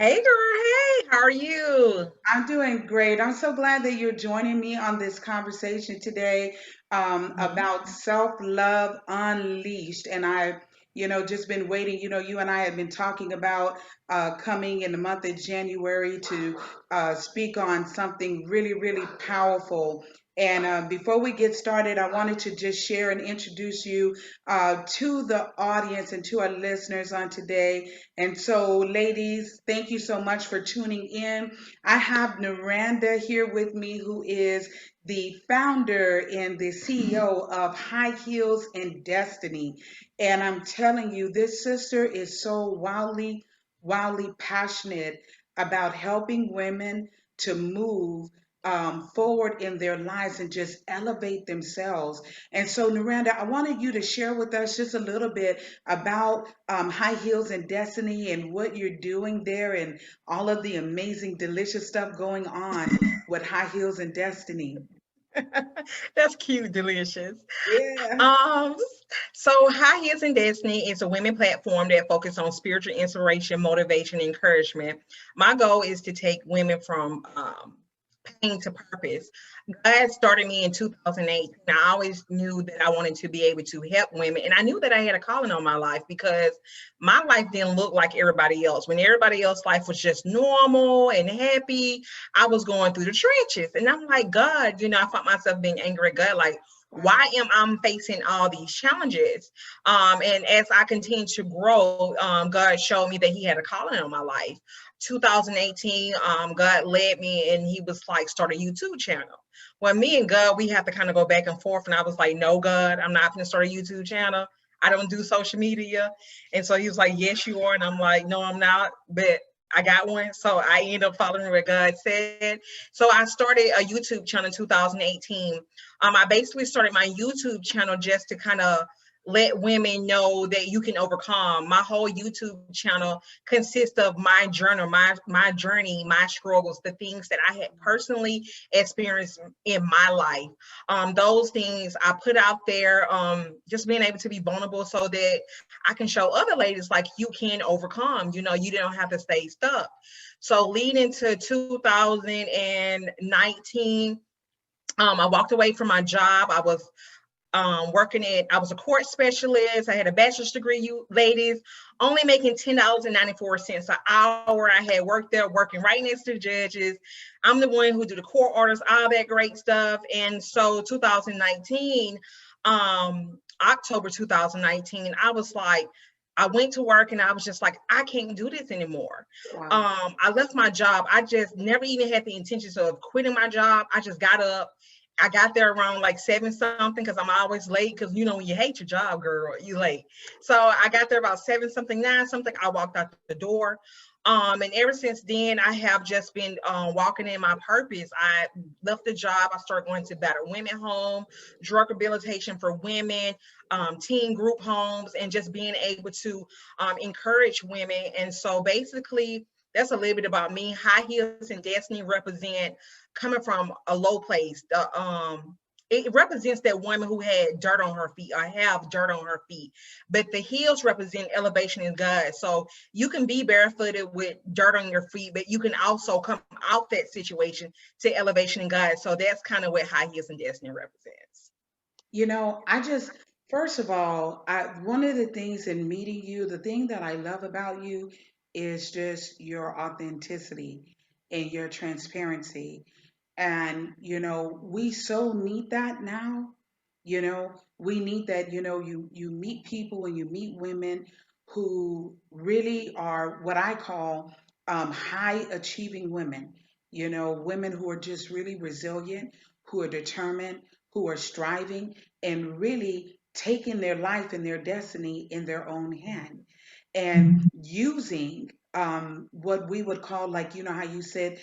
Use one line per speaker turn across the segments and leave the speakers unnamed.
Hey girl, hey, how are you?
I'm doing great. I'm so glad that you're joining me on this conversation today
Mhm.
about self-love unleashed. And just been waiting. You and I have been talking about coming in the month of January to speak on something really, really powerful. And before we get started, I wanted to just share and introduce you to the audience and to our listeners on today. And so, ladies, thank you so much for tuning in. I have Naranda here with me, who is the founder and the CEO of High Heels and Destiny. And I'm telling you, this sister is so wildly, wildly passionate about helping women to move forward in their lives and just elevate themselves. And so, Naranda, I wanted you to share with us just a little bit about High Heels and Destiny and what you're doing there and all of the amazing, delicious stuff going on with High Heels and Destiny.
That's cute, delicious.
Yeah.
Um, so High Heels and Destiny is a women platform that focuses on spiritual inspiration, motivation, and encouragement. My goal is to take women from pain to purpose. God started me in 2008. And I always knew that I wanted to be able to help women. And I knew that I had a calling on my life because my life didn't look like everybody else. When everybody else's life was just normal and happy, I was going through the trenches. And I'm like, God, I found myself being angry at God, like,
Wow.
why am I facing all these challenges? And as I continued to grow, God showed me that He had a calling on my life. 2018, God led me and He was like, start a YouTube channel. Well, me and God, we have to kind of go back and forth. And I was like, no, God, I'm not going to start a YouTube channel. I don't do social media. And so He was like, yes, you are. And I'm like, no, I'm not. But I got one. So I ended up following what God said. So I started a YouTube channel in 2018. I basically started my YouTube channel just to kind of let women know that you can overcome. My whole YouTube channel consists of my journal, my journey, my struggles, the things that I had personally experienced in my life. Those things I put out there, just being able to be vulnerable so that I can show other ladies like you can overcome. You don't have to stay stuck. So leading to 2019, I walked away from my job. I was I was a court specialist. I had a bachelor's degree, you ladies, only making $10.94 an hour. I had worked there, working right next to the judges. I'm the one who do the court orders, all that great stuff. And so 2019, October 2019, I was like, I went to work and I was just like, I can't do this anymore.
Wow.
I left my job. I just never even had the intentions of quitting my job. I just got up. I got there around like 7 something because I'm always late because when you hate your job, girl, you late. So I got there about 7 something, 9 something. I walked out the door. And ever since then, I have just been walking in my purpose. I left the job. I started going to Better Women Home, drug rehabilitation for women, teen group homes, and just being able to encourage women. And so basically, that's a little bit about me. High Heels and Destiny represent coming from a low place. It represents that woman who had dirt on her feet or have dirt on her feet. But the heels represent elevation in God. So you can be barefooted with dirt on your feet, but you can also come out that situation to elevation in God. So that's kind of what High Heels and Destiny represents.
I just, first of all, one of the things in meeting you, the thing that I love about you is just your authenticity and your transparency. And, we so need that now. We need that, you meet people and you meet women who really are what I call high achieving women, women who are just really resilient, who are determined, who are striving and really taking their life and their destiny in their own hand and using what we would call, like, how you said,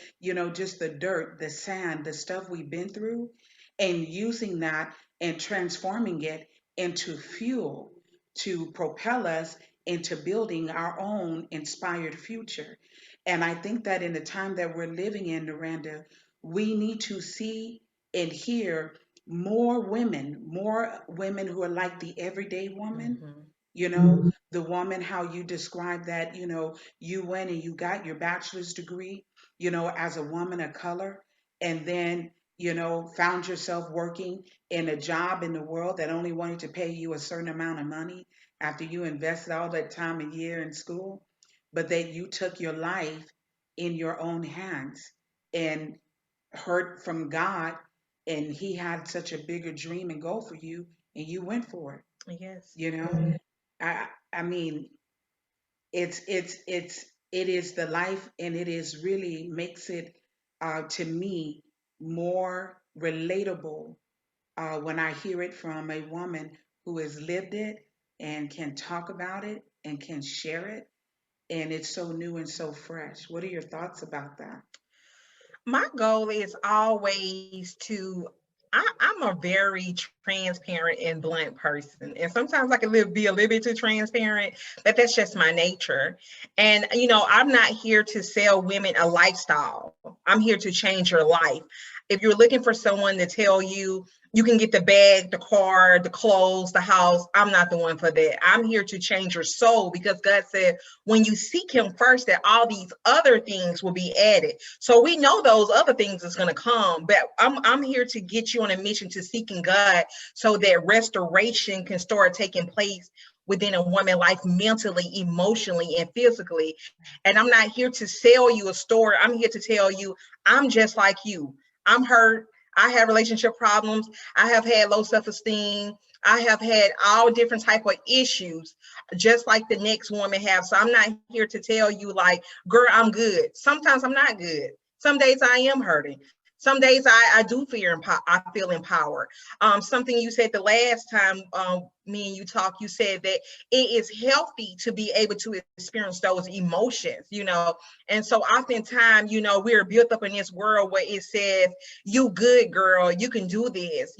just the dirt, the sand, the stuff we've been through, and using that and transforming it into fuel to propel us into building our own inspired future. And I think that in the time that we're living in, Miranda, we need to see and hear more women who are like the everyday woman,
Mhm.
You know, the woman, how you describe that, you went and you got your bachelor's degree, as a woman of color, and then, found yourself working in a job in the world that only wanted to pay you a certain amount of money after you invested all that time and year in school, but that you took your life in your own hands and heard from God, and He had such a bigger dream and goal for you, and you went for it.
Yes.
You know, I mean, it is the life, and it is really makes it to me more relatable when I hear it from a woman who has lived it and can talk about it and can share it, and it's so new and so fresh. What are your thoughts about that?
My goal is always to I'm a very transparent and blunt person. And sometimes I can be a little bit too transparent, but that's just my nature. And I'm not here to sell women a lifestyle. I'm here to change your life. If you're looking for someone to tell you you can get the bag, the car, the clothes, the house, I'm not the one for that. I'm here to change your soul, because God said when you seek him first, that all these other things will be added. So we know those other things is going to come, but I'm here to get you on a mission to seeking God, so that restoration can start taking place within a woman's life, mentally, emotionally, and physically. And I'm not here to sell you a story. I'm here to tell you I'm just like you. I'm hurt. I have relationship problems. I have had low self-esteem. I have had all different type of issues, just like the next woman have. So I'm not here to tell you like, girl, I'm good. Sometimes I'm not good. Some days I am hurting. Some days I do I feel empowered. Something you said the last time me and you talked, you said that it is healthy to be able to experience those emotions. And so oftentimes, we're built up in this world where it says, you good girl, you can do this,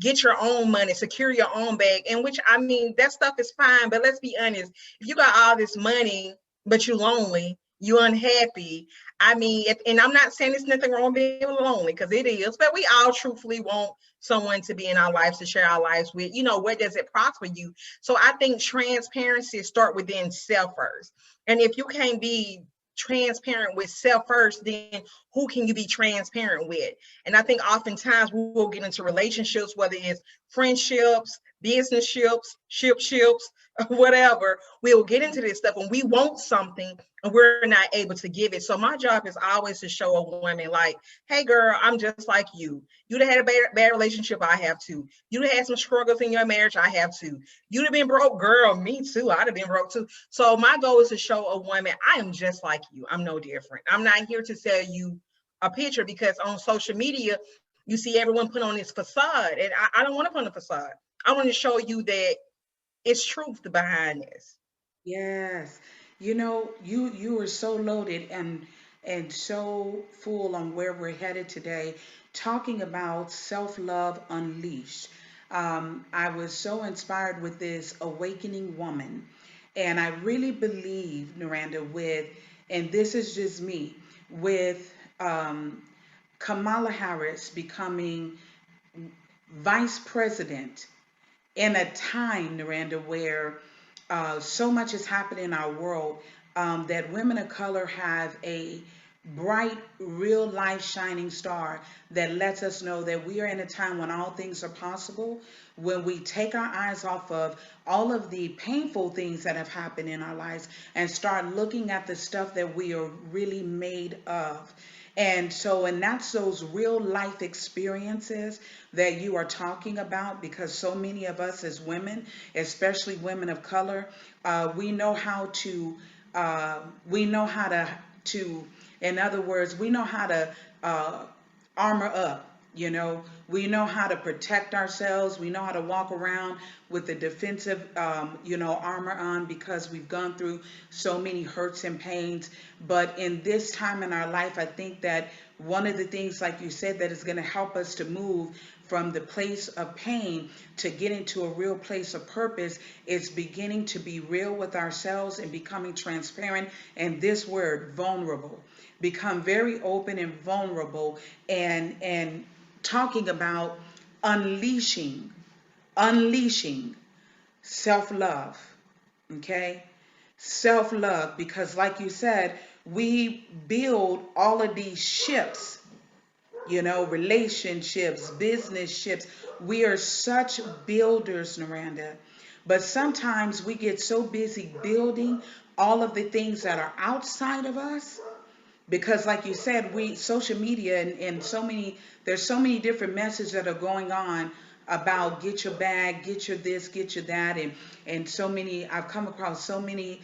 get your own money, secure your own bag. And which, I mean, that stuff is fine, but let's be honest, if you got all this money, but you're lonely, you're unhappy. I mean, and I'm not saying there's nothing wrong with being lonely, because it is, but we all truthfully want someone to be in our lives, to share our lives with. What does it prosper you? So I think transparency start within self first. And if you can't be transparent with self first, then who can you be transparent with? And I think oftentimes we will get into relationships, whether it's friendships, business ships, whatever. We will get into this stuff and we want something and we're not able to give it. So my job is always to show a woman like, hey girl, I'm just like you. You'd have had a bad relationship, I have too. You'd have had some struggles in your marriage, I have too. You'd have been broke, girl, me too. I'd have been broke too. So my goal is to show a woman, I am just like you. I'm no different. I'm not here to sell you a picture, because on social media, you see everyone put on this facade, and I don't want to put on a facade. I want to show you that it's truth behind this.
Yes. You are so loaded and so full on where we're headed today, talking about self-love unleashed. I was so inspired with this awakening woman. And I really believe, Naranda, and this is just me, with Kamala Harris becoming vice president in a time, Miranda, where so much is happening in our world, that women of color have a bright, real life shining star that lets us know that we are in a time when all things are possible, when we take our eyes off of all of the painful things that have happened in our lives and start looking at the stuff that we are really made of. And that's those real life experiences that you are talking about, because so many of us as women, especially women of color, we know how to, we know how to, in other words, we know how to armor up. We know how to protect ourselves. We know how to walk around with the defensive, armor on, because we've gone through so many hurts and pains. But in this time in our life, I think that one of the things, like you said, that is going to help us to move from the place of pain to get into a real place of purpose is beginning to be real with ourselves and becoming transparent. And this word, vulnerable, become very open and vulnerable, and talking about unleashing self-love. Okay? Self love, because, like you said, we build all of these ships, relationships, business ships. We are such builders, Miranda. But sometimes we get so busy building all of the things that are outside of us, because, like you said, we social media, and so many, there's so many different messages that are going on about get your bag, get your this, get your that, and so many, I've come across so many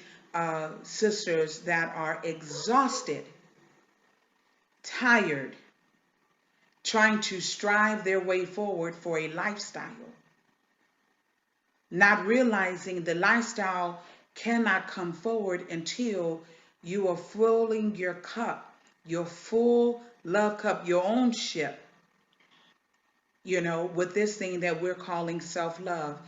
sisters that are exhausted, tired, trying to strive their way forward for a lifestyle, not realizing the lifestyle cannot come forward until you are filling your cup, your full love cup, your own ship, with this thing that we're calling self love.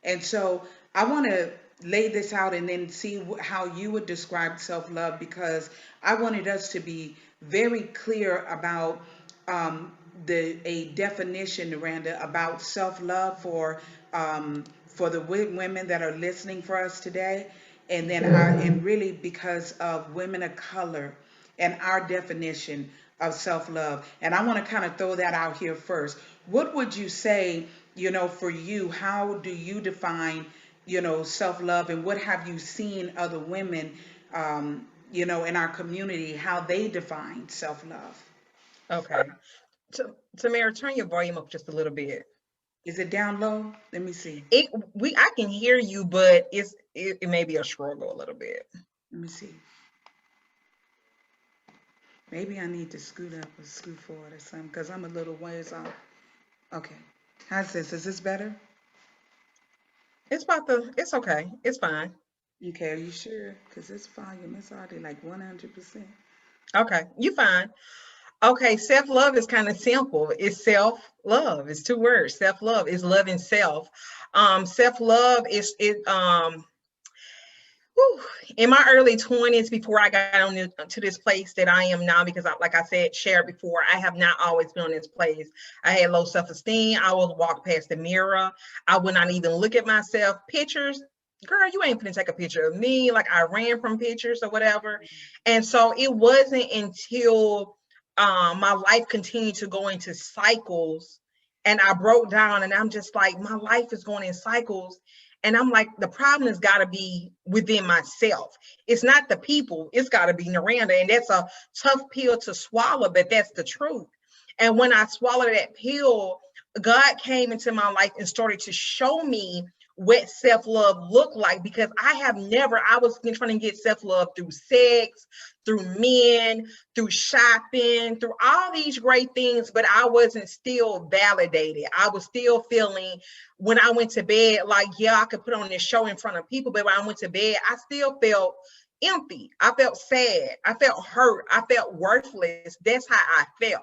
And so I want to lay this out and then see how you would describe self love, because I wanted us to be very clear about um, a definition, Miranda, about self love for the women that are listening for us today, and then and really because of women of color and our definition of self love. And I want to kind of throw that out here first. What would you say, for you, how do you define, self love, and what have you seen other women, in our community, how they define self love?
Okay. Tamara, turn your volume up just a little bit.
Is it down low? Let me see.
I can hear you, but it may be a struggle a little bit.
Let me see. Maybe I need to scoot up or scoot forward or something, because I'm a little ways off. Okay. How's this? Is this better?
It's okay. It's fine.
Okay, are you sure? Because this volume is already like 100%.
Okay, you fine. Okay, self-love is kind of simple. It's self-love. It's two words. Self-love is loving self. Self-love is it whew, in my early 20s, before I got on to this place that I am now, because like I said, shared before, I have not always been on this place. I had low self-esteem. I would walk past the mirror. I would not even look at myself. Pictures, girl, you ain't gonna take a picture of me. Like, I ran from pictures or whatever. And so it wasn't until my life continued to go into cycles, and I broke down, and I'm just like, my life is going in cycles. And I'm like, the problem has got to be within myself. It's not the people. It's got to be Naranda. And that's a tough pill to swallow, but that's the truth. And when I swallowed that pill, God came into my life and started to show me what self-love looked like, because I was trying to get self-love through sex, through men, through shopping, through all these great things, but I wasn't still validated. I was still feeling, when I went to bed, like, yeah, I could put on this show in front of people, but when I went to bed, I still felt empty. I felt sad. I felt hurt. I felt worthless. That's how I felt.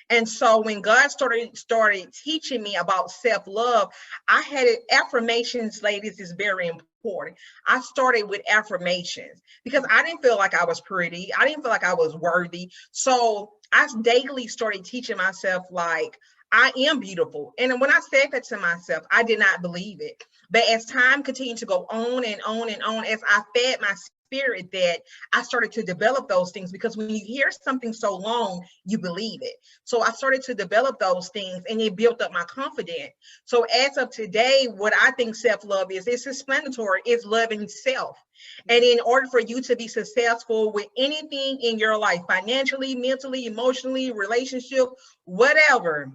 And so when God started teaching me about self-love, I had it. Affirmations, ladies, is very important. I started with affirmations because I didn't feel like I was pretty. I didn't feel like I was worthy. So I daily started teaching myself, like, I am beautiful. And when I said that to myself, I did not believe it. But as time continued to go on and on and on, as I fed my spirit, that I started to develop those things, because when you hear something so long, you believe it. So I started to develop those things, and it built up my confidence. So as of today, what I think self-love is, it's explanatory. It's loving self. And in order for you to be successful with anything in your life, financially, mentally, emotionally, relationship, whatever,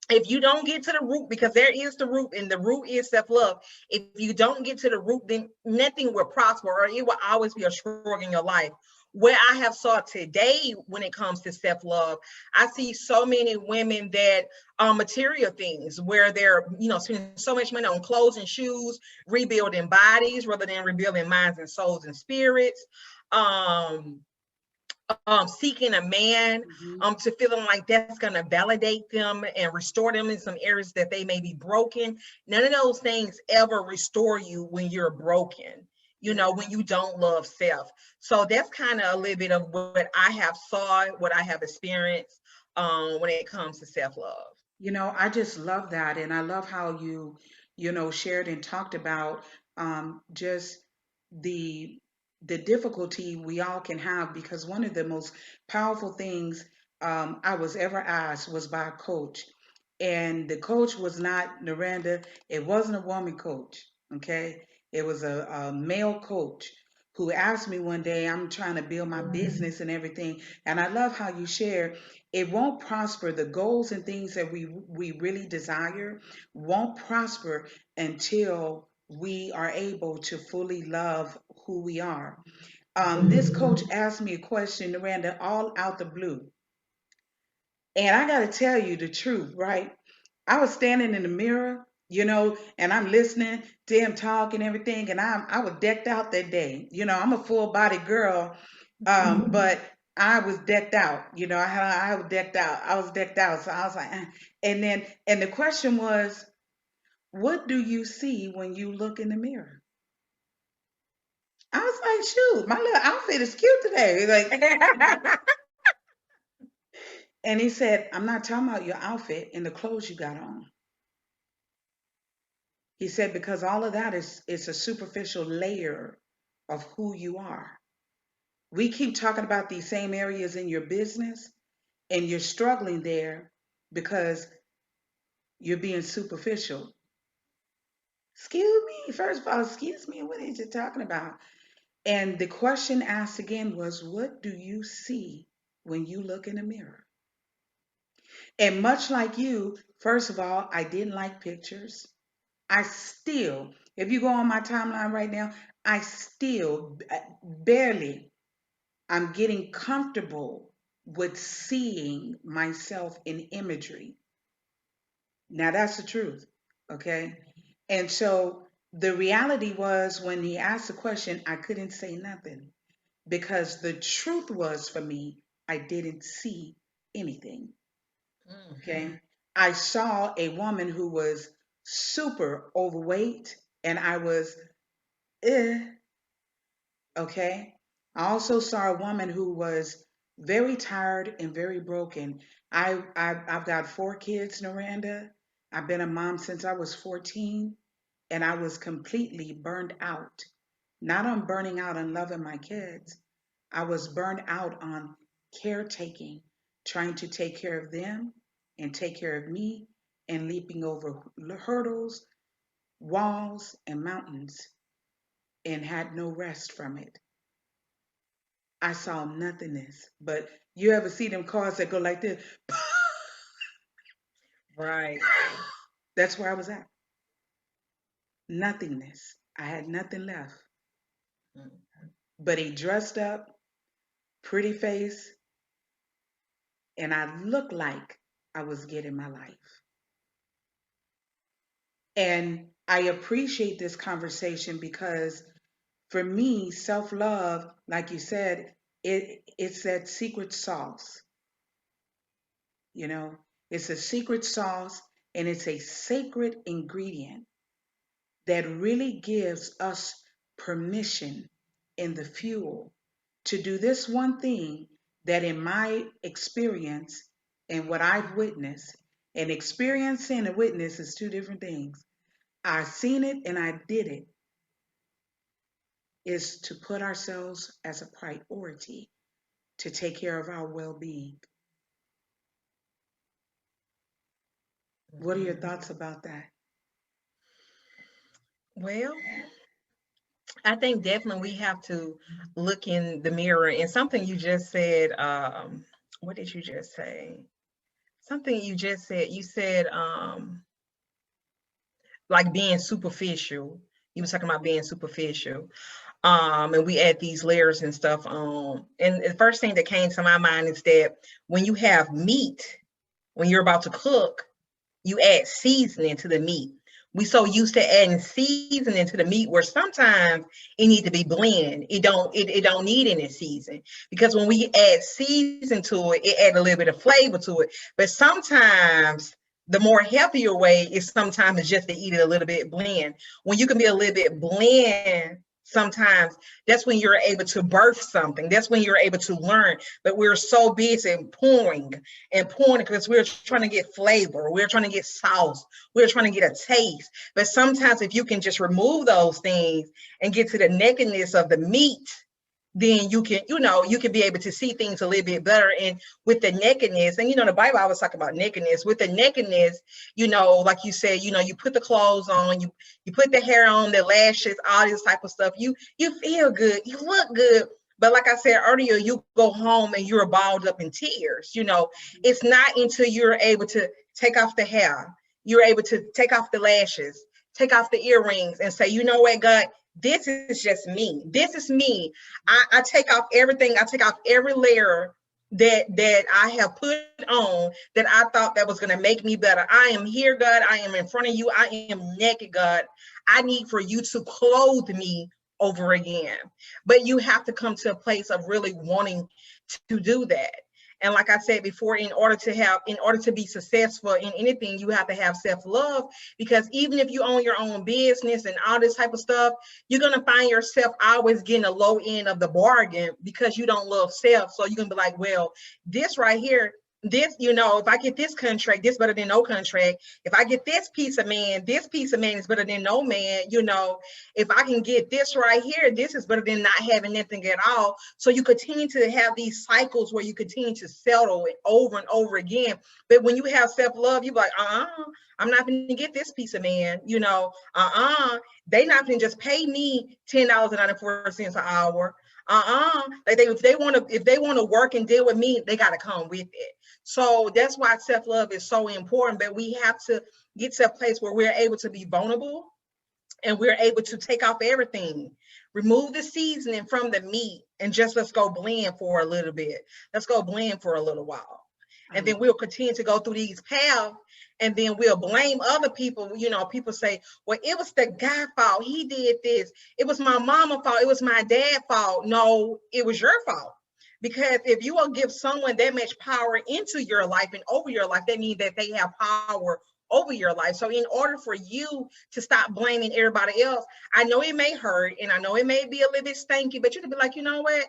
if you don't get to the root, because there is the root, and the root is self-love. If you don't get to the root, then nothing will prosper, or it will always be a struggle in your life. Where I have saw today when it comes to self-love, I see so many women that material things, where they're spending so much money on clothes and shoes, rebuilding bodies rather than rebuilding minds and souls and spirits. um Seeking a man,
Mm-hmm.
to feeling like that's going to validate them and restore them in some areas that they may be broken. None of those things ever restore you when you're broken,
Yeah.
when you don't love self. So that's kind of a little bit of what I have saw, what I have experienced, when it comes to self-love.
I just love that. And I love how you, shared and talked about just the the difficulty we all can have, because one of the most powerful things I was ever asked was by a coach, and the coach was not Naranda. It wasn't a woman coach. Okay, it was a male coach who asked me one day. I'm trying to build my business and everything, and I love how you share. It won't prosper. The goals and things that we really desire won't prosper until we are able to fully love who we are. This coach asked me a question, Miranda, all out the blue. And I got to tell you the truth, right? I was standing in the mirror, and I'm listening to him talk and everything, and I was decked out that day. I'm a full body girl, but I was decked out. I was decked out. I was decked out. So I was like, and the question was, what do you see when you look in the mirror? I was like, shoot, my little outfit is cute today. Like, and he said, I'm not talking about your outfit and the clothes you got on. He said, because all of that is a superficial layer of who you are. We keep talking about these same areas in your business, and you're struggling there because you're being superficial. Excuse me. First of all, excuse me. What is it talking about? And the question asked again was, what do you see when you look in the mirror? And much like you, first of all, I didn't like pictures. I still, if you go on my timeline right now, I still barely, I'm getting comfortable with seeing myself in imagery. Now that's the truth, okay? And so the reality was, when he asked the question, I couldn't say nothing, because the truth was, for me, I didn't see anything. Okay. I saw a woman who was super overweight, and I was, eh, okay. I also saw a woman who was very tired and very broken. I've got 4 kids, Miranda. I've been a mom since I was 14, and I was completely burned out. Not on burning out on loving my kids. I was burned out on caretaking, trying to take care of them and take care of me, and leaping over hurdles, walls, and mountains, and had no rest from it. I saw nothingness. But you ever see them cars that go like this?
Right.
That's where I was at. Nothingness. I had nothing left but a dressed up, pretty face, and I looked like I was getting my life. And I appreciate this conversation because, for me, self love, like you said, it's that secret sauce. You know, it's a secret sauce, and it's a sacred ingredient that really gives us permission in the fuel to do this one thing that, in my experience and what I've witnessed, and experiencing and witness is two different things. I seen it and I did it, is to put ourselves as a priority to take care of our well-being. What are your thoughts about that?
Well, I think definitely we have to look in the mirror. And something you just said, what did you just say? Something you just said. You said like being superficial. You were talking about being superficial. And we add these layers and stuff on. And the first thing that came to my mind is that when you have meat, when you're about to cook, you add seasoning to the meat. We so used to adding seasoning to the meat where sometimes it need to be blend. It don't need any season, because when we add season to it, it add a little bit of flavor to it. But sometimes the more healthier way is sometimes just to eat it a little bit blend. When you can be a little bit blend sometimes that's when you're able to birth something. That's when you're able to learn. But we're so busy pouring and pouring because we're trying to get flavor. We're trying to get sauce. We're trying to get a taste. But sometimes if you can just remove those things and get to the nakedness of the meat, then you can, you can be able to see things a little bit better. And with the nakedness, and the Bible always talk about nakedness. With the nakedness, like you said, you put the clothes on, you put the hair on, the lashes, all this type of stuff. You feel good, you look good. But like I said earlier, you go home and you're balled up in tears. It's not until you're able to take off the hair, you're able to take off the lashes, take off the earrings, and say, you know what, God, this is just me. This is me. I take off everything. I take off every layer that I have put on that I thought that was going to make me better. I am here, God. I am in front of you. I am naked, God. I need for you to clothe me over again. But you have to come to a place of really wanting to do that. And like I said before, in order to be successful in anything, you have to have self-love, because even if you own your own business and all this type of stuff, you're going to find yourself always getting a low end of the bargain because you don't love self. So you're going to be like, well, this right here, this, if I get this contract, this better than no contract. If I get this piece of man is better than no man. If I can get this right here, this is better than not having nothing at all. So you continue to have these cycles where you continue to settle it over and over again. But when you have self-love, you're like, I'm not going to get this piece of man. They not going to just pay me $10.94 an hour. Like if they want to work and deal with me, they got to come with it. So that's why self-love is so important. But we have to get to a place where we're able to be vulnerable and we're able to take off everything, remove the seasoning from the meat, and just let's go blend for a little bit. Let's go blend for a little while. And then we'll continue to go through these paths, and then we'll blame other people. People say, well, it was the guy fault. He did this. It was my mama fault. It was my dad fault. No, it was your fault. Because if you will give someone that much power into your life and over your life, that means that they have power over your life. So in order for you to stop blaming everybody else, I know it may hurt and I know it may be a little bit stanky, but you can be like, you know what?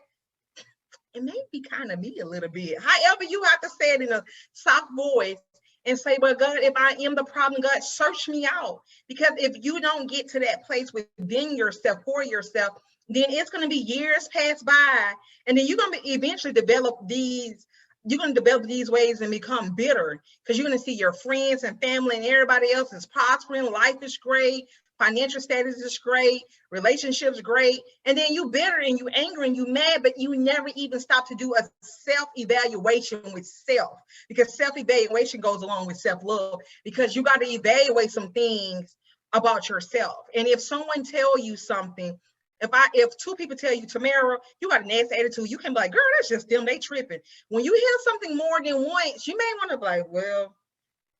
It may be kind of me a little bit. However, you have to say it in a soft voice and say, well, God, if I am the problem, God, search me out. Because if you don't get to that place within yourself, for yourself, then it's going to be years pass by. And then you're going to eventually you're going to develop these ways and become bitter, because you're going to see your friends and family and everybody else is prospering. Life is great. Financial status is great. Relationships great. And then you bitter and you angry and you mad, but you never even stop to do a self-evaluation with self, because self-evaluation goes along with self-love, because you got to evaluate some things about yourself. And if someone tell you something, if two people tell you, Tamara, you got a nasty attitude, you can be like, girl, that's just them, they tripping. When you hear something more than once, you may want to be like, well,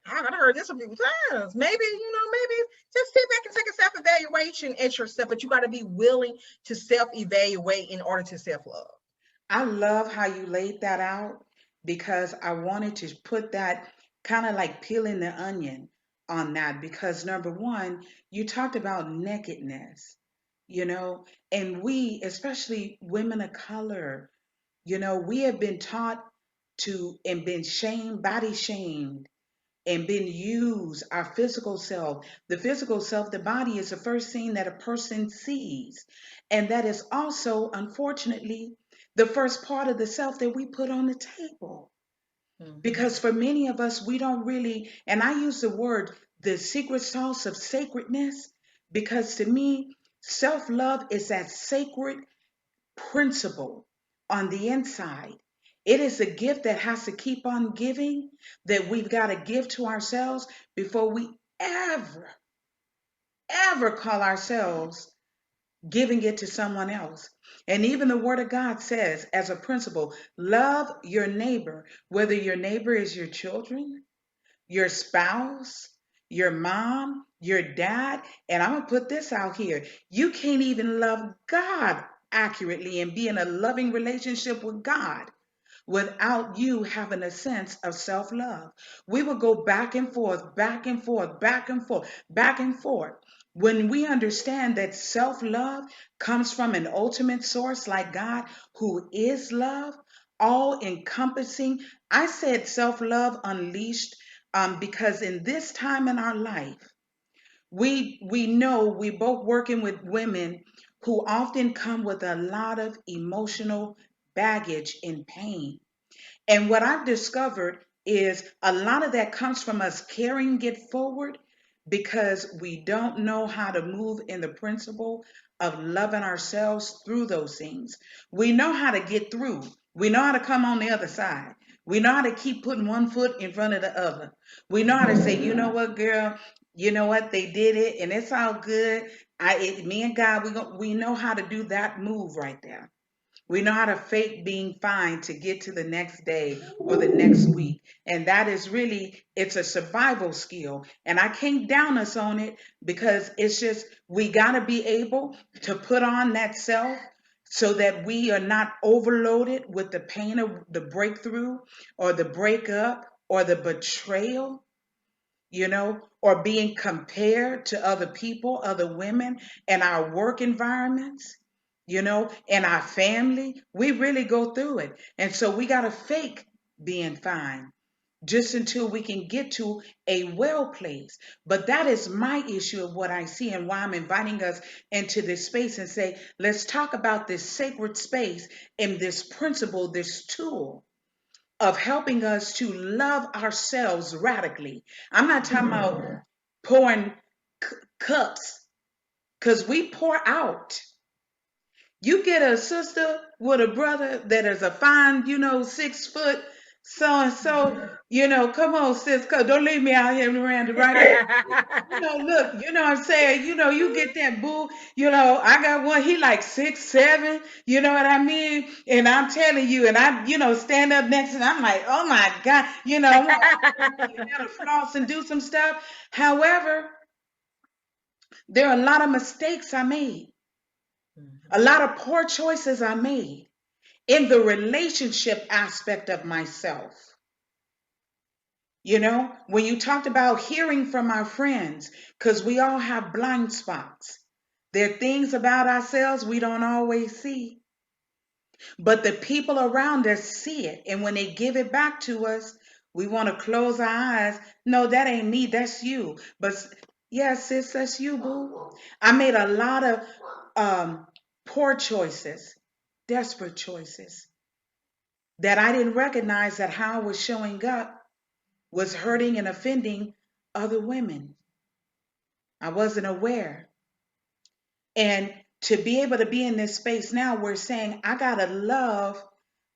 I heard this a few times. Maybe just sit back and take a self-evaluation at yourself, but you got to be willing to self-evaluate in order to self-love.
I love how you laid that out, because I wanted to put that kind of like peeling the onion on that, because number one, you talked about nakedness, and we, especially women of color, we have been taught to and been shamed, body shamed, and been used our physical self. The physical self, the body, is the first thing that a person sees. And that is also, unfortunately, the first part of the self that we put on the table. Because for many of us, we don't really, and I use the word, the secret sauce of sacredness, because to me, self love is that sacred principle on the inside. It is a gift that has to keep on giving, that we've got to give to ourselves before we ever, ever call ourselves giving it to someone else. And even the Word of God says, as a principle, love your neighbor, whether your neighbor is your children, your spouse, your mom, your dad. And I'm going to put this out here. You can't even love God accurately and be in a loving relationship with God without you having a sense of self love. We will go back and forth, back and forth, back and forth, back and forth. When we understand that self love comes from an ultimate source like God, who is love, all encompassing. I said self love unleashed because in this time in our life, we know we both working with women who often come with a lot of emotional baggage and pain. And what I've discovered is a lot of that comes from us carrying it forward because we don't know how to move in the principle of loving ourselves through those things. We know how to get through, we know how to come on the other side. We know how to keep putting one foot in front of the other. We know how to say, you know what, girl, you know what, they did it and it's all good. Me and God, we know how to do that move right there. We know how to fake being fine to get to the next day or the next week. And that is really, it's a survival skill. And I can't down us on it because it's just, we got to be able to put on that self so that we are not overloaded with the pain of the breakthrough or the breakup or the betrayal, or being compared to other people, other women, and our work environments, and our family. We really go through it. And so we got to fake being fine just until we can get to a well place. But that is my issue of what I see and why I'm inviting us into this space and say, let's talk about this sacred space and this principle, this tool of helping us to love ourselves radically. I'm not talking about pouring cups because we pour out. You get a sister with a brother that is a fine, 6 foot, so and so, come on, sis, don't leave me out here, Miranda, right? Look, you know what I'm saying? You get that boo, I got one, he like 6'7", you know what I mean? And I'm telling you, and I, stand up next to him, I'm like, oh my God, I want to floss and do some stuff. However, there are a lot of mistakes I made, a lot of poor choices I made in the relationship aspect of myself. When you talked about hearing from our friends, because we all have blind spots. There are things about ourselves we don't always see, but the people around us see it. And when they give it back to us, we want to close our eyes. No, that ain't me, that's you. But yeah, sis, that's you, boo. I made a lot of poor choices, desperate choices, that I didn't recognize that how I was showing up was hurting and offending other women. I wasn't aware. And to be able to be in this space now, we're saying, I got to love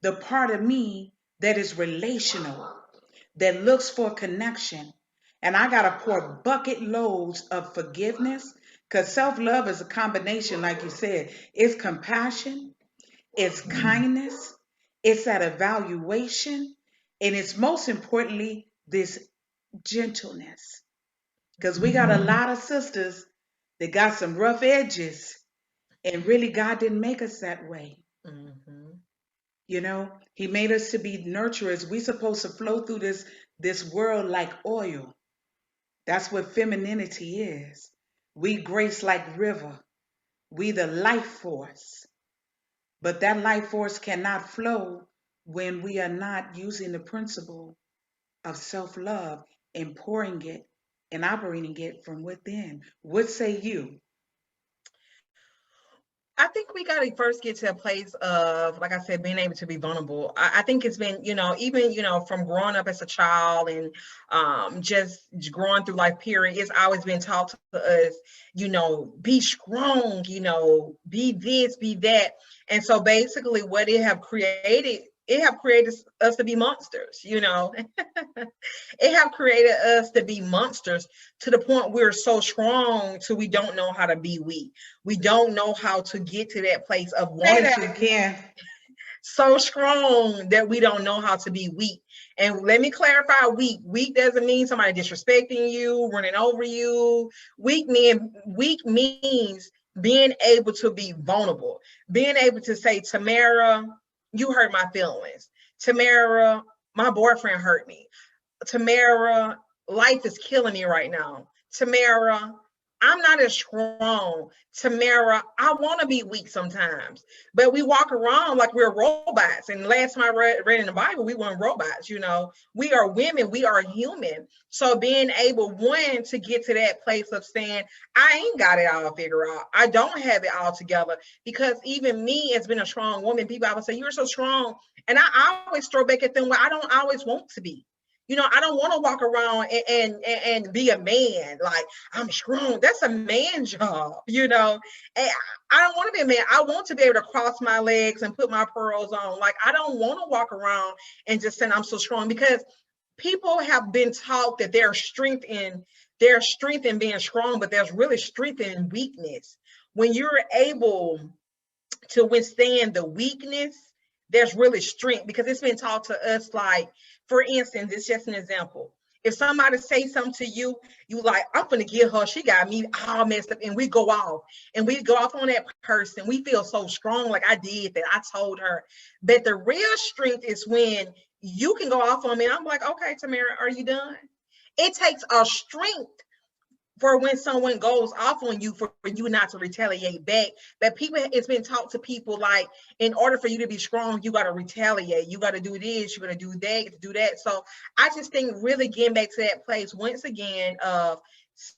the part of me that is relational, that looks for connection. And I got to pour bucket loads of forgiveness because self love is a combination, like you said, it's compassion, it's kindness, it's that evaluation, and it's most importantly, this gentleness. Because we got a lot of sisters that got some rough edges, and really, God didn't make us that way.
Mm-hmm.
He made us to be nurturers. We supposed to flow through this world like oil. That's what femininity is. We grace like river. We the life force. But that life force cannot flow when we are not using the principle of self-love and pouring it and operating it from within. What say you?
I think we got to first get to a place of, like I said, being able to be vulnerable. I think it's been, even, from growing up as a child and just growing through life, period, it's always been taught to us, be strong, be this, be that. And so basically what it have created us to be monsters, it have created us to be monsters to the point we're so strong till we don't know how to be weak. We don't know how to get to that place of
Say
wanting
that
to
again.
so strong that we don't know how to be weak. And let me clarify, weak. Weak doesn't mean somebody disrespecting you, running over you. Weak means being able to be vulnerable, being able to say, Tamara, you hurt my feelings. Tamara, my boyfriend hurt me. Tamara, life is killing me right now. Tamara, I'm not as strong. Tamara, I want to be weak sometimes, but we walk around like we're robots. And last time I read in the Bible, we weren't robots. We are women, we are human. So being able, one, to get to that place of saying, I ain't got it all figured out. I don't have it all together. Because even me, as being a strong woman, people I would say, you're so strong. And I always throw back at them where I don't always want to be. I don't want to walk around and be a man. Like, I'm strong. That's a man job. And I don't want to be a man. I want to be able to cross my legs and put my pearls on. Like, I don't want to walk around and just saying I'm so strong, because people have been taught that there's strength in being strong, but there's really strength in weakness. When you're able to withstand the weakness, there's really strength, because it's been taught to us. Like, for instance, it's just an example. If somebody say something to you, you like, I'm gonna get her. She got me all messed up, and we go off on that person. We feel so strong, like I did that. I told her. But the real strength is when you can go off on me. And I'm like, okay, Tamara, are you done? It takes a strength for when someone goes off on you, for you not to retaliate back. That people, it's been taught to people, like, in order for you to be strong, you got to retaliate, you got to do this, you got to do that, do that. So I just think really getting back to that place once again of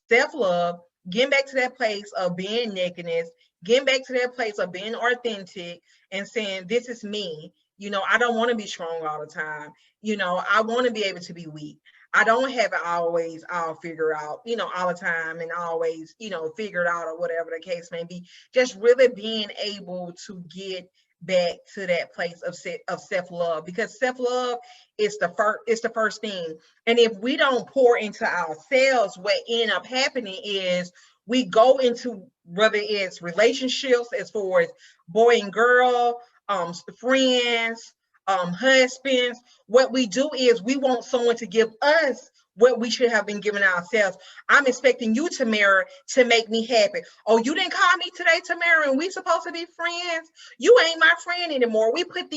self-love, getting back to that place of being nakedness, getting back to that place of being authentic and saying, this is me. I don't want to be strong all the time. I want to be able to be weak. I don't have it always all figured out, all the time, and always, figured out, or whatever the case may be. Just really being able to get back to that place of self-love, because self-love is the first thing. And if we don't pour into ourselves, what end up happening is we go into, whether it's relationships, as far as boy and girl, friends, husbands, what we do is we want someone to give us what we should have been giving ourselves. I'm expecting you, Tamara, to make me happy. Oh, you didn't call me today, Tamara, and we supposed to be friends? You ain't my friend anymore. We put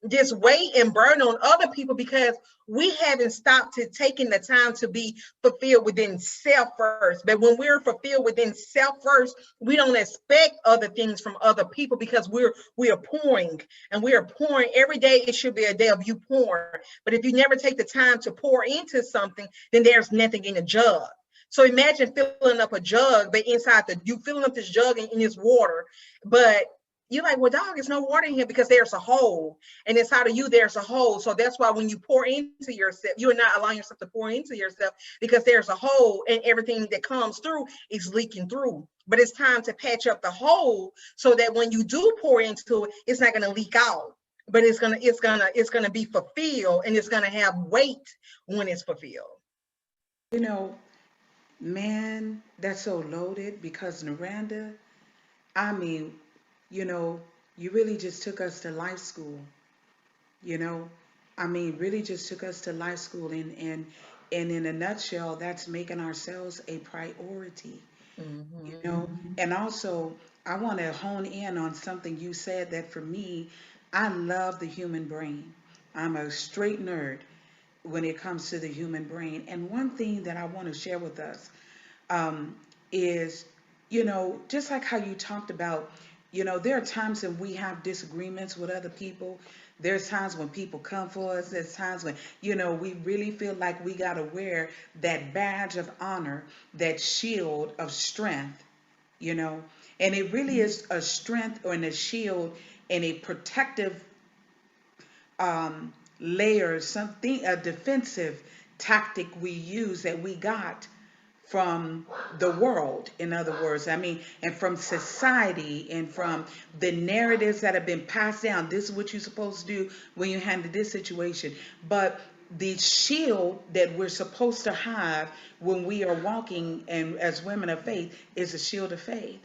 this weight and burden on other people because we haven't stopped to taking the time to be fulfilled within self first. But when we're fulfilled within self first, we don't expect other things from other people, because we are pouring, and we are pouring every day. It should be a day of you pouring. But if you never take the time to pour into something, then there's nothing in the jug. So imagine filling up a jug, but inside you filling up this jug in this water, but you're like, well, dog, there's no water in here, because there's a hole, and inside of you, there's a hole. So that's why when you pour into yourself, you are not allowing yourself to pour into yourself, because there's a hole, and everything that comes through is leaking through. But it's time to patch up the hole, so that when you do pour into it, it's not going to leak out, but it's gonna be fulfilled, and it's gonna have weight when it's fulfilled.
You know, man, that's so loaded because Naranda, I mean, you know, you really just took us to life school, you know. I mean, really just took us to life school, and in a nutshell, that's making ourselves a priority, you
Mm-hmm.
know. And also, I want to hone in on something you said that for me, I love the human brain. I'm a straight nerd when it comes to the human brain. And one thing that I want to share with us um, is, just like how you talked about, there are times when we have disagreements with other people. There's times when people come for us. There's times when, we really feel like we got to wear that badge of honor, that shield of strength, you know. And it really is a strength and a shield and a protective um, layer, something, a defensive tactic we use that we got from the world, in other words. I mean, and from society and from the narratives that have been passed down. This is what you're supposed to do when you handle this situation. But the shield that we're supposed to have when we are walking and as women of faith is a shield of faith.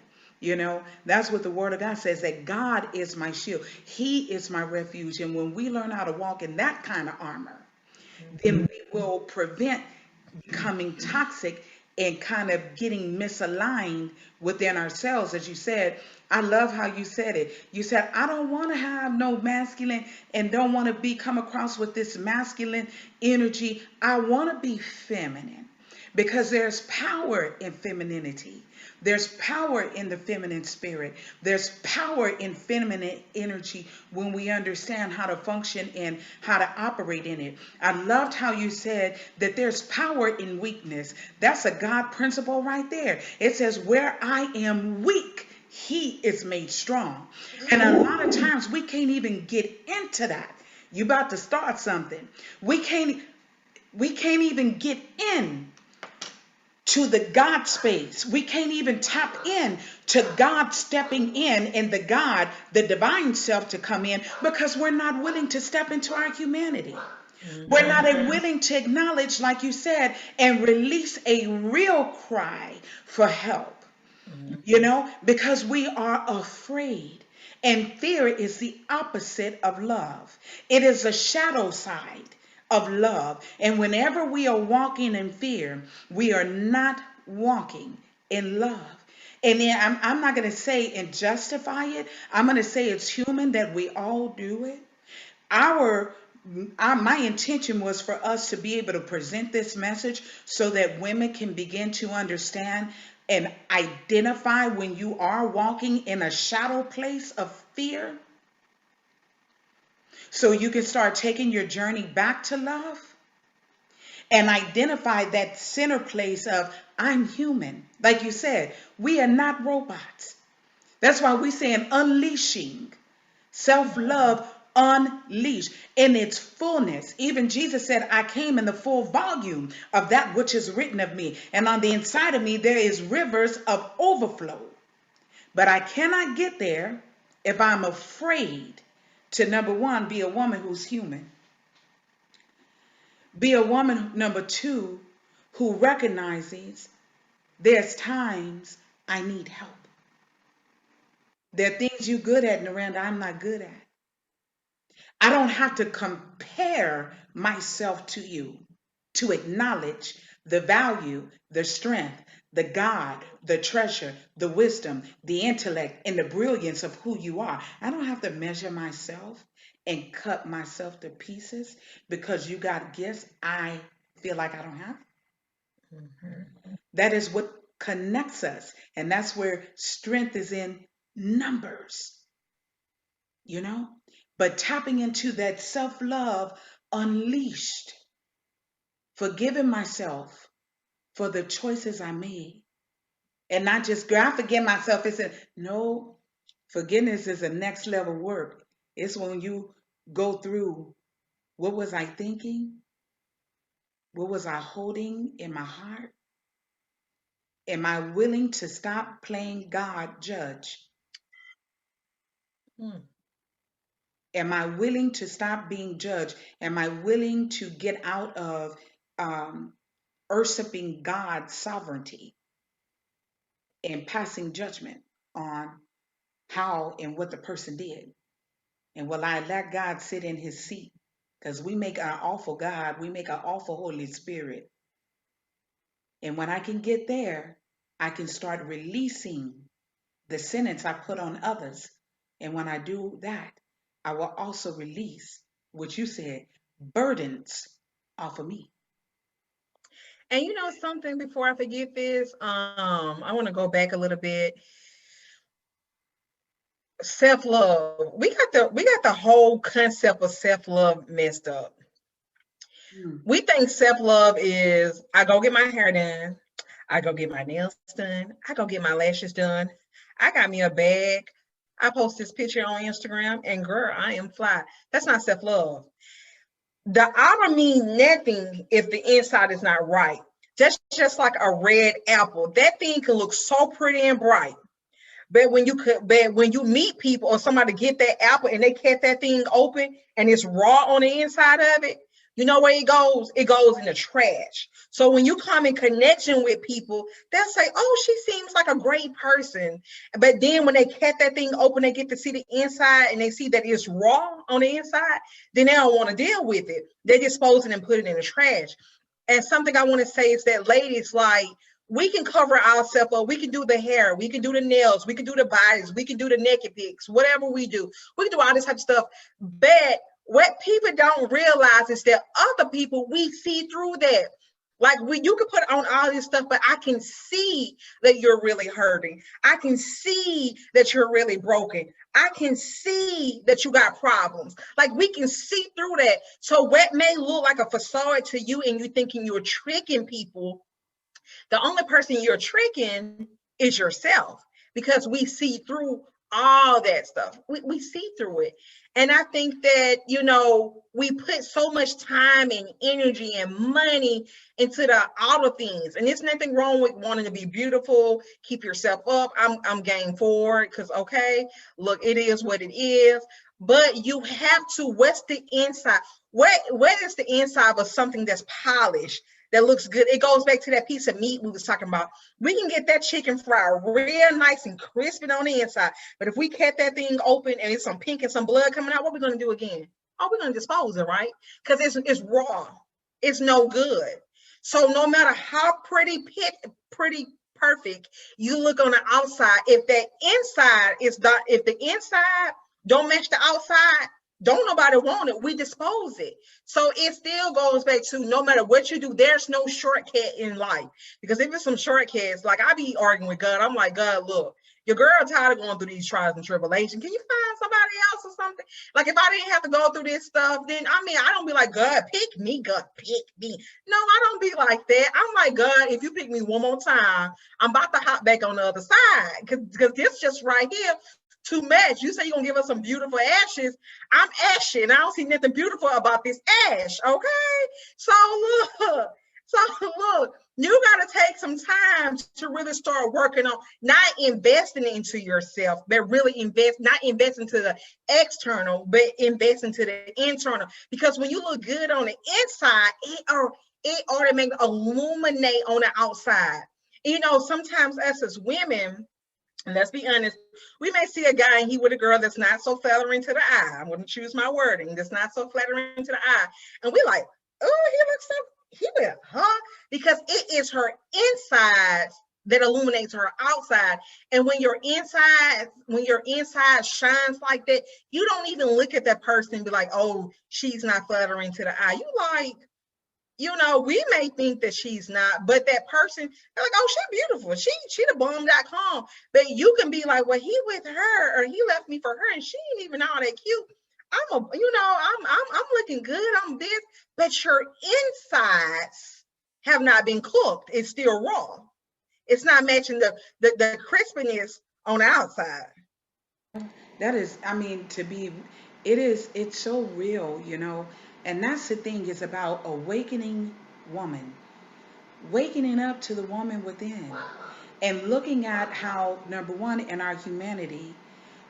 That's what the word of God says, that God is my shield. He is my refuge. And when we learn how to walk in that kind of armor, then we will prevent becoming toxic and kind of getting misaligned within ourselves. As you said, I love how you said it. You said, I don't want to have no masculine and don't want to come across with this masculine energy. I want to be feminine. because there's power in femininity. There's power in the feminine spirit. There's power in feminine energy when we understand how to function and how to operate in it. I loved how you said that there's power in weakness. That's a God principle right there. It says, where I am weak, he is made strong. And a lot of times we can't even get into that. You about to start something. We can't even get in to the God space. We can't even tap in to God stepping in and the divine self to come in because we're not willing to step into our humanity. We're not willing to acknowledge, like you said, and release a real cry for help, because we are afraid. And fear is the opposite of love. It is a shadow side of love. And whenever we are walking in fear, we are not walking in love. And then I'm not going to say and justify it. I'm going to say it's human that we all do it. Our my intention was for us to be able to present this message so that women can begin to understand and identify when you are walking in a shadow place of fear, so you can start taking your journey back to love and identify that center place of I'm human. Like you said, we are not robots. That's why we saying unleashing self-love, unleashed in its fullness. Even Jesus said, I came in the full volume of that which is written of me. And on the inside of me, there is rivers of overflow. But I cannot get there if I'm afraid to, number one, be a woman who's human. Be a woman, number two, who recognizes there's times I need help. There are things you're good at, Naranda, I'm not good at. I don't have to compare myself to you to acknowledge the value, the strength, the God, the treasure, the wisdom, the intellect, and the brilliance of who you are. I don't have to measure myself and cut myself to pieces because you got gifts I feel like I don't have. That is what connects us. And that's where strength is in numbers, you know? But tapping into that self love unleashed, forgiving myself for the choices I made. And not just, girl, I forgive myself. It's no, forgiveness is a next level work. It's when you go through, what was I thinking? What was I holding in my heart? Am I willing to stop playing God judge?
Mm.
Am I willing to stop being judged? Am I willing to get out of usurping God's sovereignty and passing judgment on how and what the person did? And will I let God sit in his seat? Because we make our awful God, we make our awful Holy Spirit. And when I can get there, I can start releasing the sentence I put on others. And when I do that, I will also release what you said, burdens off of me.
And you know something, before I forget this, I want to go back a little bit. Self-love. We got the whole concept of self-love messed up.
Mm.
We think self-love is I go get my hair done, I go get my nails done, I go get my lashes done, I got me a bag, I post this picture on Instagram, and girl, I am fly. That's not self-love. The outer mean nothing if the inside is not right. That's just like a red apple. That thing can look so pretty and bright. But when you meet people or somebody get that apple and they cut that thing open and it's raw on the inside of it, you know where it goes? It goes in the trash. So when you come in connection with people, they'll say, "Oh, she seems like a great person." But then when they cut that thing open, they get to see the inside and they see that it's raw on the inside. Then they don't want to deal with it. They dispose it and put it in the trash. And something I want to say is that, ladies, like, we can cover ourselves up. We can do the hair, we can do the nails, we can do the bodies, we can do the naked pics, whatever we do. We can do all this type of stuff. But what people don't realize is that other people, we see through that. Like you can put on all this stuff, but I can see that you're really hurting. I can see that you're really broken. I can see that you got problems. Like we can see through that. So what may look like a facade to you and you thinking you're tricking people, the only person you're tricking is yourself, because we see through all that stuff. We see through it. And I think that, we put so much time and energy and money into the outer things. And there's nothing wrong with wanting to be beautiful, keep yourself up. I'm game for it because, okay, look, it is what it is. But you have to, what's the inside? What is the inside of something that's polished, that looks good? It goes back to that piece of meat we was talking about. We can get that chicken fried real nice and crispy on the inside, but if we cut that thing open and it's some pink and some blood coming out, what are we going to do again? Oh, we're going to dispose it, right? Because it's raw. It's no good. So no matter how pretty perfect you look on the outside, if that inside is not, if the inside don't match the outside, don't nobody want it. We dispose it. So it still goes back to, no matter what you do, there's no shortcut in life. Because if it's some shortcuts, like I be arguing with God, I'm like, God, look, your girl tired of going through these trials and tribulations. Can you find somebody else or something? Like if I didn't have to go through this stuff, then I mean, I don't be like, God, pick me, God, pick me. No, I don't be like that. I'm like, God, if you pick me one more time, I'm about to hop back on the other side. Because this just right here, too much. You say you're gonna give us some beautiful ashes. I'm ashy, and I don't see nothing beautiful about this ash. Okay, so look, look, you got to take some time to really start working on not investing into yourself, but really not invest into the external, but invest into the internal. Because when you look good on the inside, it automatically illuminate on the outside. Sometimes us as women, and let's be honest, we may see a guy and he with a girl that's not so flattering to the eye. I'm going to choose my wording. That's not so flattering to the eye. And we like, oh, he looks so, he went, huh? Because it is her insides that illuminates her outside. And when your inside shines like that, you don't even look at that person and be like, oh, she's not flattering to the eye. You like, we may think that she's not, but that person, they're like, oh, she's beautiful. She the bomb.com. But you can be like, well, he with her, or he left me for her, and she ain't even all that cute. I'm looking good. I'm this, but your insides have not been cooked. It's still raw. It's not matching the crispiness on the outside.
That is, I mean, it's so real, you know. And that's the thing, is about awakening woman, wakening up to the woman within, and looking at how, number one, in our humanity,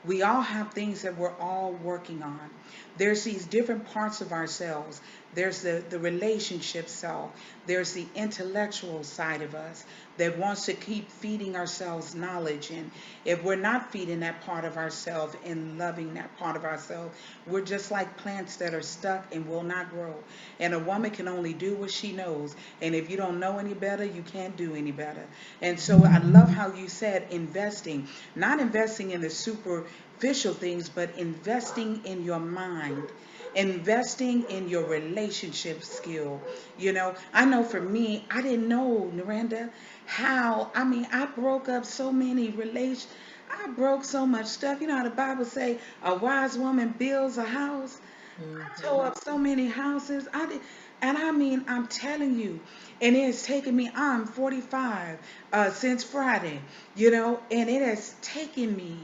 we all have things that we're all working on. There's these different parts of ourselves. There's the relationship self. There's the intellectual side of us that wants to keep feeding ourselves knowledge. And if we're not feeding that part of ourselves and loving that part of ourselves, we're just like plants that are stuck and will not grow. And a woman can only do what she knows. And if you don't know any better, you can't do any better. And so I love how you said investing, not investing in the superficial things, but investing in your mind, investing in your relationship skill. I know for me, I didn't know, Naranda, how, I mean, I broke up so many relations. I broke so much stuff. You know how the Bible say a wise woman builds a house? I tore
Mm-hmm.
up so many houses. I did, and I mean, I'm telling you, and it's taken me. I'm 45 since Friday, and it has taken me.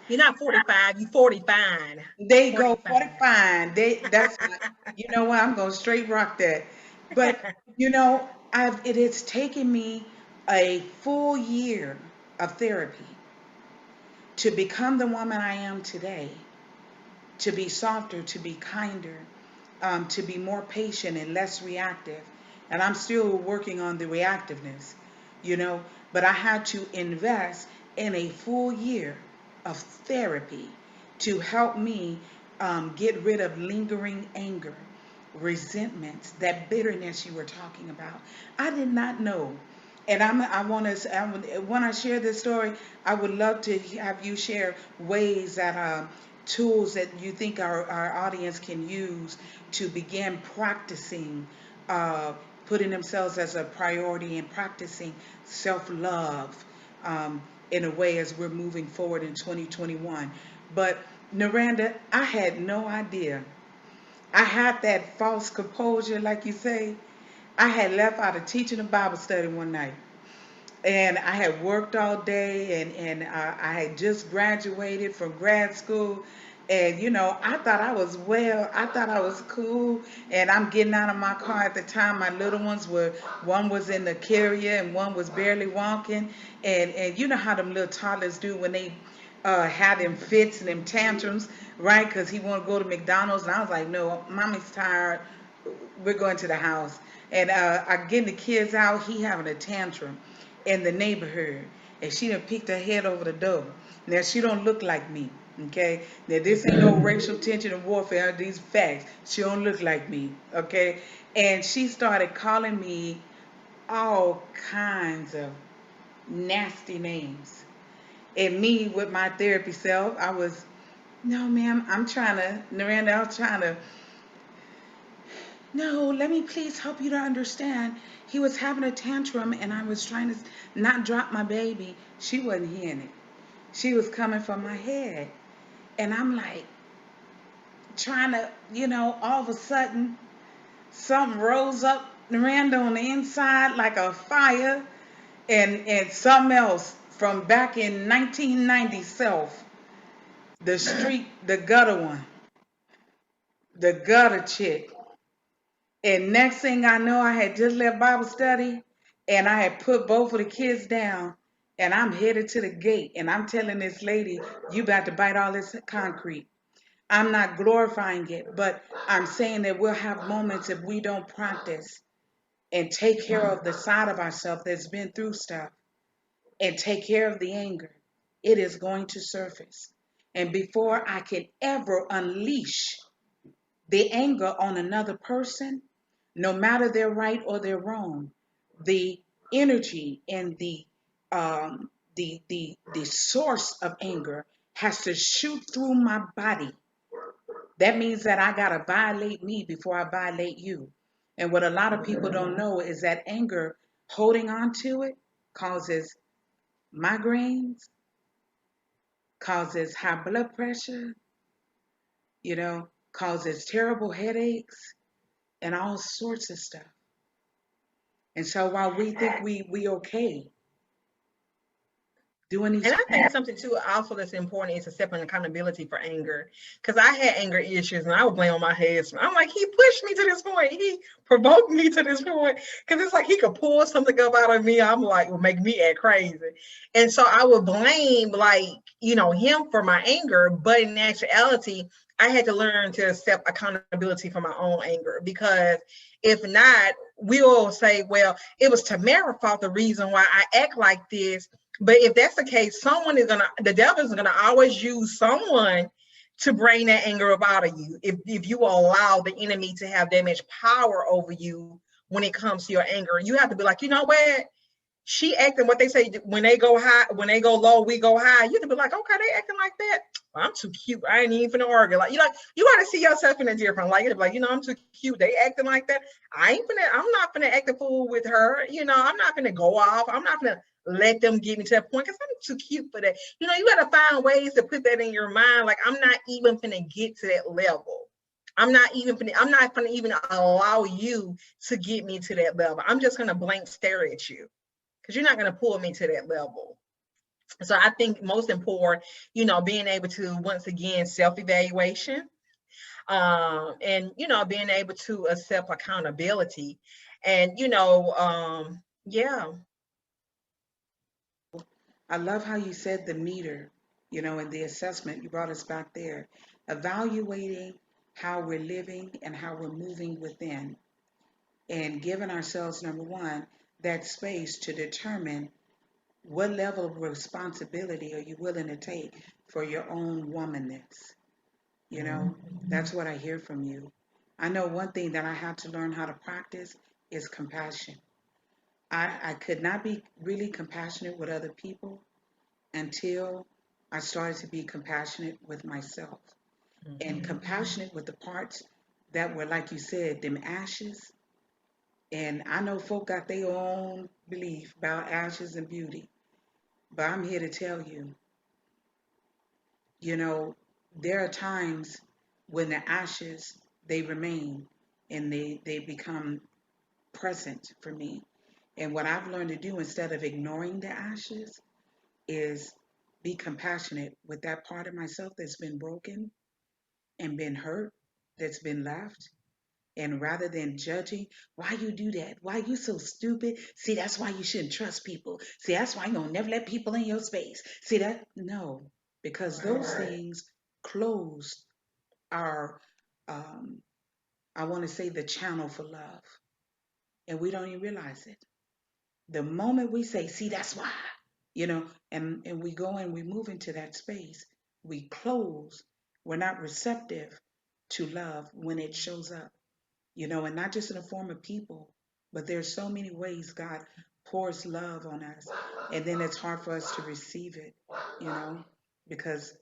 You're not 45, you're 45.
They go
45.
45. That's my, you know what? I'm gonna straight rock that. But it has taken me a full year of therapy to become the woman I am today, to be softer, to be kinder, to be more patient and less reactive. And I'm still working on the reactiveness, but I had to invest in a full year of therapy to help me get rid of lingering anger, resentments, that bitterness you were talking about. I did not know. And I want to, when I share this story, I would love to have you share ways that tools that you think our audience can use to begin practicing, uh, putting themselves as a priority and practicing self love in a way as we're moving forward in 2021. But Naranda, I had no idea. I had that false composure, like you say. I had left out of teaching a Bible study one night, and I had worked all day, and I had just graduated from grad school. And I thought I was well, I thought I was cool. And I'm getting out of my car at the time. My little ones were, one was in the carrier and one was barely walking. And you know how them little toddlers do when they have them fits and them tantrums, right? Because he want to go to McDonald's. And I was like, no, mommy's tired. We're going to the house. And I getting the kids out. He having a tantrum in the neighborhood, and she done peeked her head over the door. Now she don't look like me, okay? Now this ain't no racial tension and warfare. These facts. She don't look like me, okay? And she started calling me all kinds of nasty names. And me with my therapy self, I was, no, ma'am, I'm trying to, Naranda, I was trying to, no, let me please help you to understand. He was having a tantrum and I was trying to not drop my baby. She wasn't hearing it. She was coming from my head. And I'm like, trying to, all of a sudden, something rose up, Miranda, on the inside like a fire, and something else from back in 1990 self, the street, the gutter one, the gutter chick. And next thing I know, I had just left Bible study and I had put both of the kids down and I'm headed to the gate and I'm telling this lady, you about to bite all this concrete. I'm not glorifying it, but I'm saying that we'll have moments if we don't practice and take care of the side of ourselves that's been through stuff and take care of the anger. It is going to surface. And before I can ever unleash the anger on another person, no matter they're right or they're wrong, the energy and the source of anger has to shoot through my body. That means that I gotta violate me before I violate you. And what a lot of people don't know is that anger, holding on to it, causes migraines, causes high blood pressure, causes terrible headaches and all sorts of stuff. And so while we think we okay doing
And
these,
I think something too also that's important is accepting accountability for anger. Because I had anger issues and I would blame on my husband. I'm like, he pushed me to this point. He provoked me to this point. Because it's like he could pull something up out of me. I'm like, will make me act crazy. And so I would blame him for my anger. But in actuality, I had to learn to accept accountability for my own anger. Because if not, we will say, well, it was Tamara's fault, the reason why I act like this. But if that's the case, the devil is gonna always use someone to bring that anger up out of you. If you allow the enemy to have that much power over you when it comes to your anger, you have to be like, you know what? She acting what they say when they go high, when they go low, we go high. You have to be like, okay, they acting like that. Well, I'm too cute. I ain't even finna argue. Like, you gotta see yourself in a different light. You're like, I'm too cute. They acting like that. I'm not finna act a fool with her. I'm not finna go off. I'm not finna let them get me to that point because I'm too cute for that. You gotta find ways to put that in your mind. Like, I'm not even finna get to that level. I'm not gonna even allow you to get me to that level. I'm just gonna blank stare at you because you're not going to pull me to that level. So I think most important, being able to once again self-evaluation, and being able to accept accountability, and yeah.
I love how you said the meter, and the assessment. You brought us back there, evaluating how we're living and how we're moving within, and giving ourselves, number one, that space to determine what level of responsibility are you willing to take for your own womanness. That's what I hear from you. I know one thing that I had to learn how to practice is compassion. I could not be really compassionate with other people until I started to be compassionate with myself. and compassionate with the parts that were, like you said, them ashes. And I know folk got their own belief about ashes and beauty, but I'm here to tell you, you know, there are times when the ashes, they remain and they become present for me. And what I've learned to do instead of ignoring the ashes is be compassionate with that part of myself that's been broken and been hurt, that's been left. And rather than judging, why you do that? Why you so stupid? See, that's why you shouldn't trust people. See, that's why you don't never let people in your space. See that? No, because those things close our, um, I want to say, the channel for love, and we don't even realize it. The moment we say, see, that's why, and we go and we move into that space, we close. We're not receptive to love when it shows up, and not just in the form of people, but there's so many ways God pours love on us. And then it's hard for us to receive it, you know, because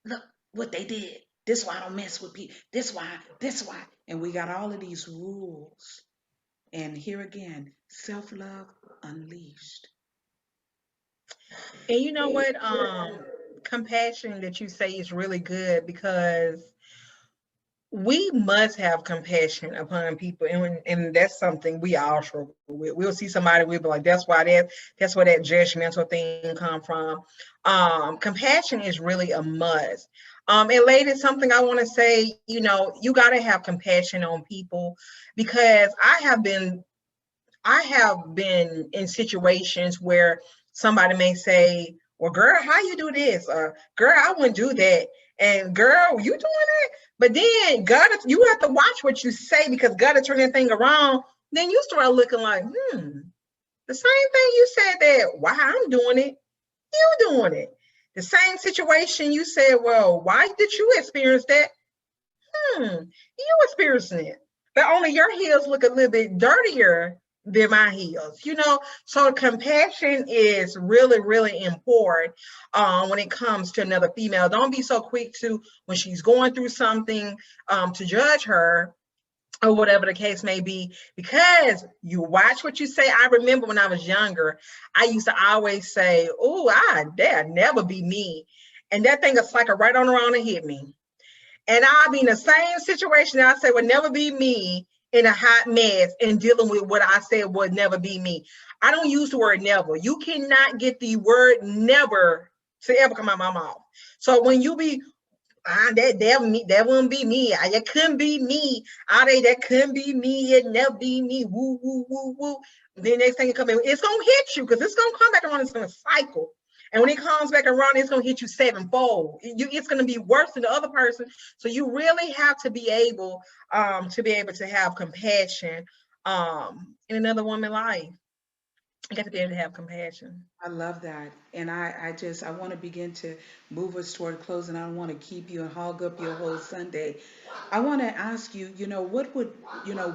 look what they did. This why I don't mess with people. This why. And we got all of these rules. And here again, self love unleashed.
And you know what? Compassion that you say is really good because we must have compassion upon people, and that's something we all struggle with. We'll see somebody, we'll be like, that's where that judgmental thing come from. Compassion is really a must. And ladies, something I want to say, you got to have compassion on people, because I have been in situations where somebody may say, well, girl, how you do this? Or, girl, I wouldn't do that. And girl, you doing that? But then God, you have to watch what you say, because God to turn that thing around. Then you start looking like, the same thing you said that, why I'm doing it, you doing it. The same situation you said, well, why did you experience that? You experiencing it. But only your heels look a little bit dirtier than my heels, So compassion is really, really important when it comes to another female. Don't be so quick to, when she's going through something, to judge her or whatever the case may be, because you watch what you say. I remember when I was younger, I used to always say, oh, that'd never be me. And that thing is like a right on around and hit me. And I'll be in the same situation that I say would never be me, in a hot mess and dealing with what I said would never be me. I don't use the word never. You cannot get the word never to ever come out my mouth. So when you be, that wouldn't be me. It couldn't be me. That couldn't be me. It never be me. Woo, woo, woo, woo. Then next thing you come in, it's going to hit you, because it's going to come back around. It's going to cycle. And when it comes back around, it's going to hit you sevenfold. It's going to be worse than the other person. So you really have to be able to have compassion in another woman's life. You got to be able to have compassion.
I love that. And I want to begin to move us toward closing. I don't want to keep you and hog up your whole Sunday. I want to ask you, what would,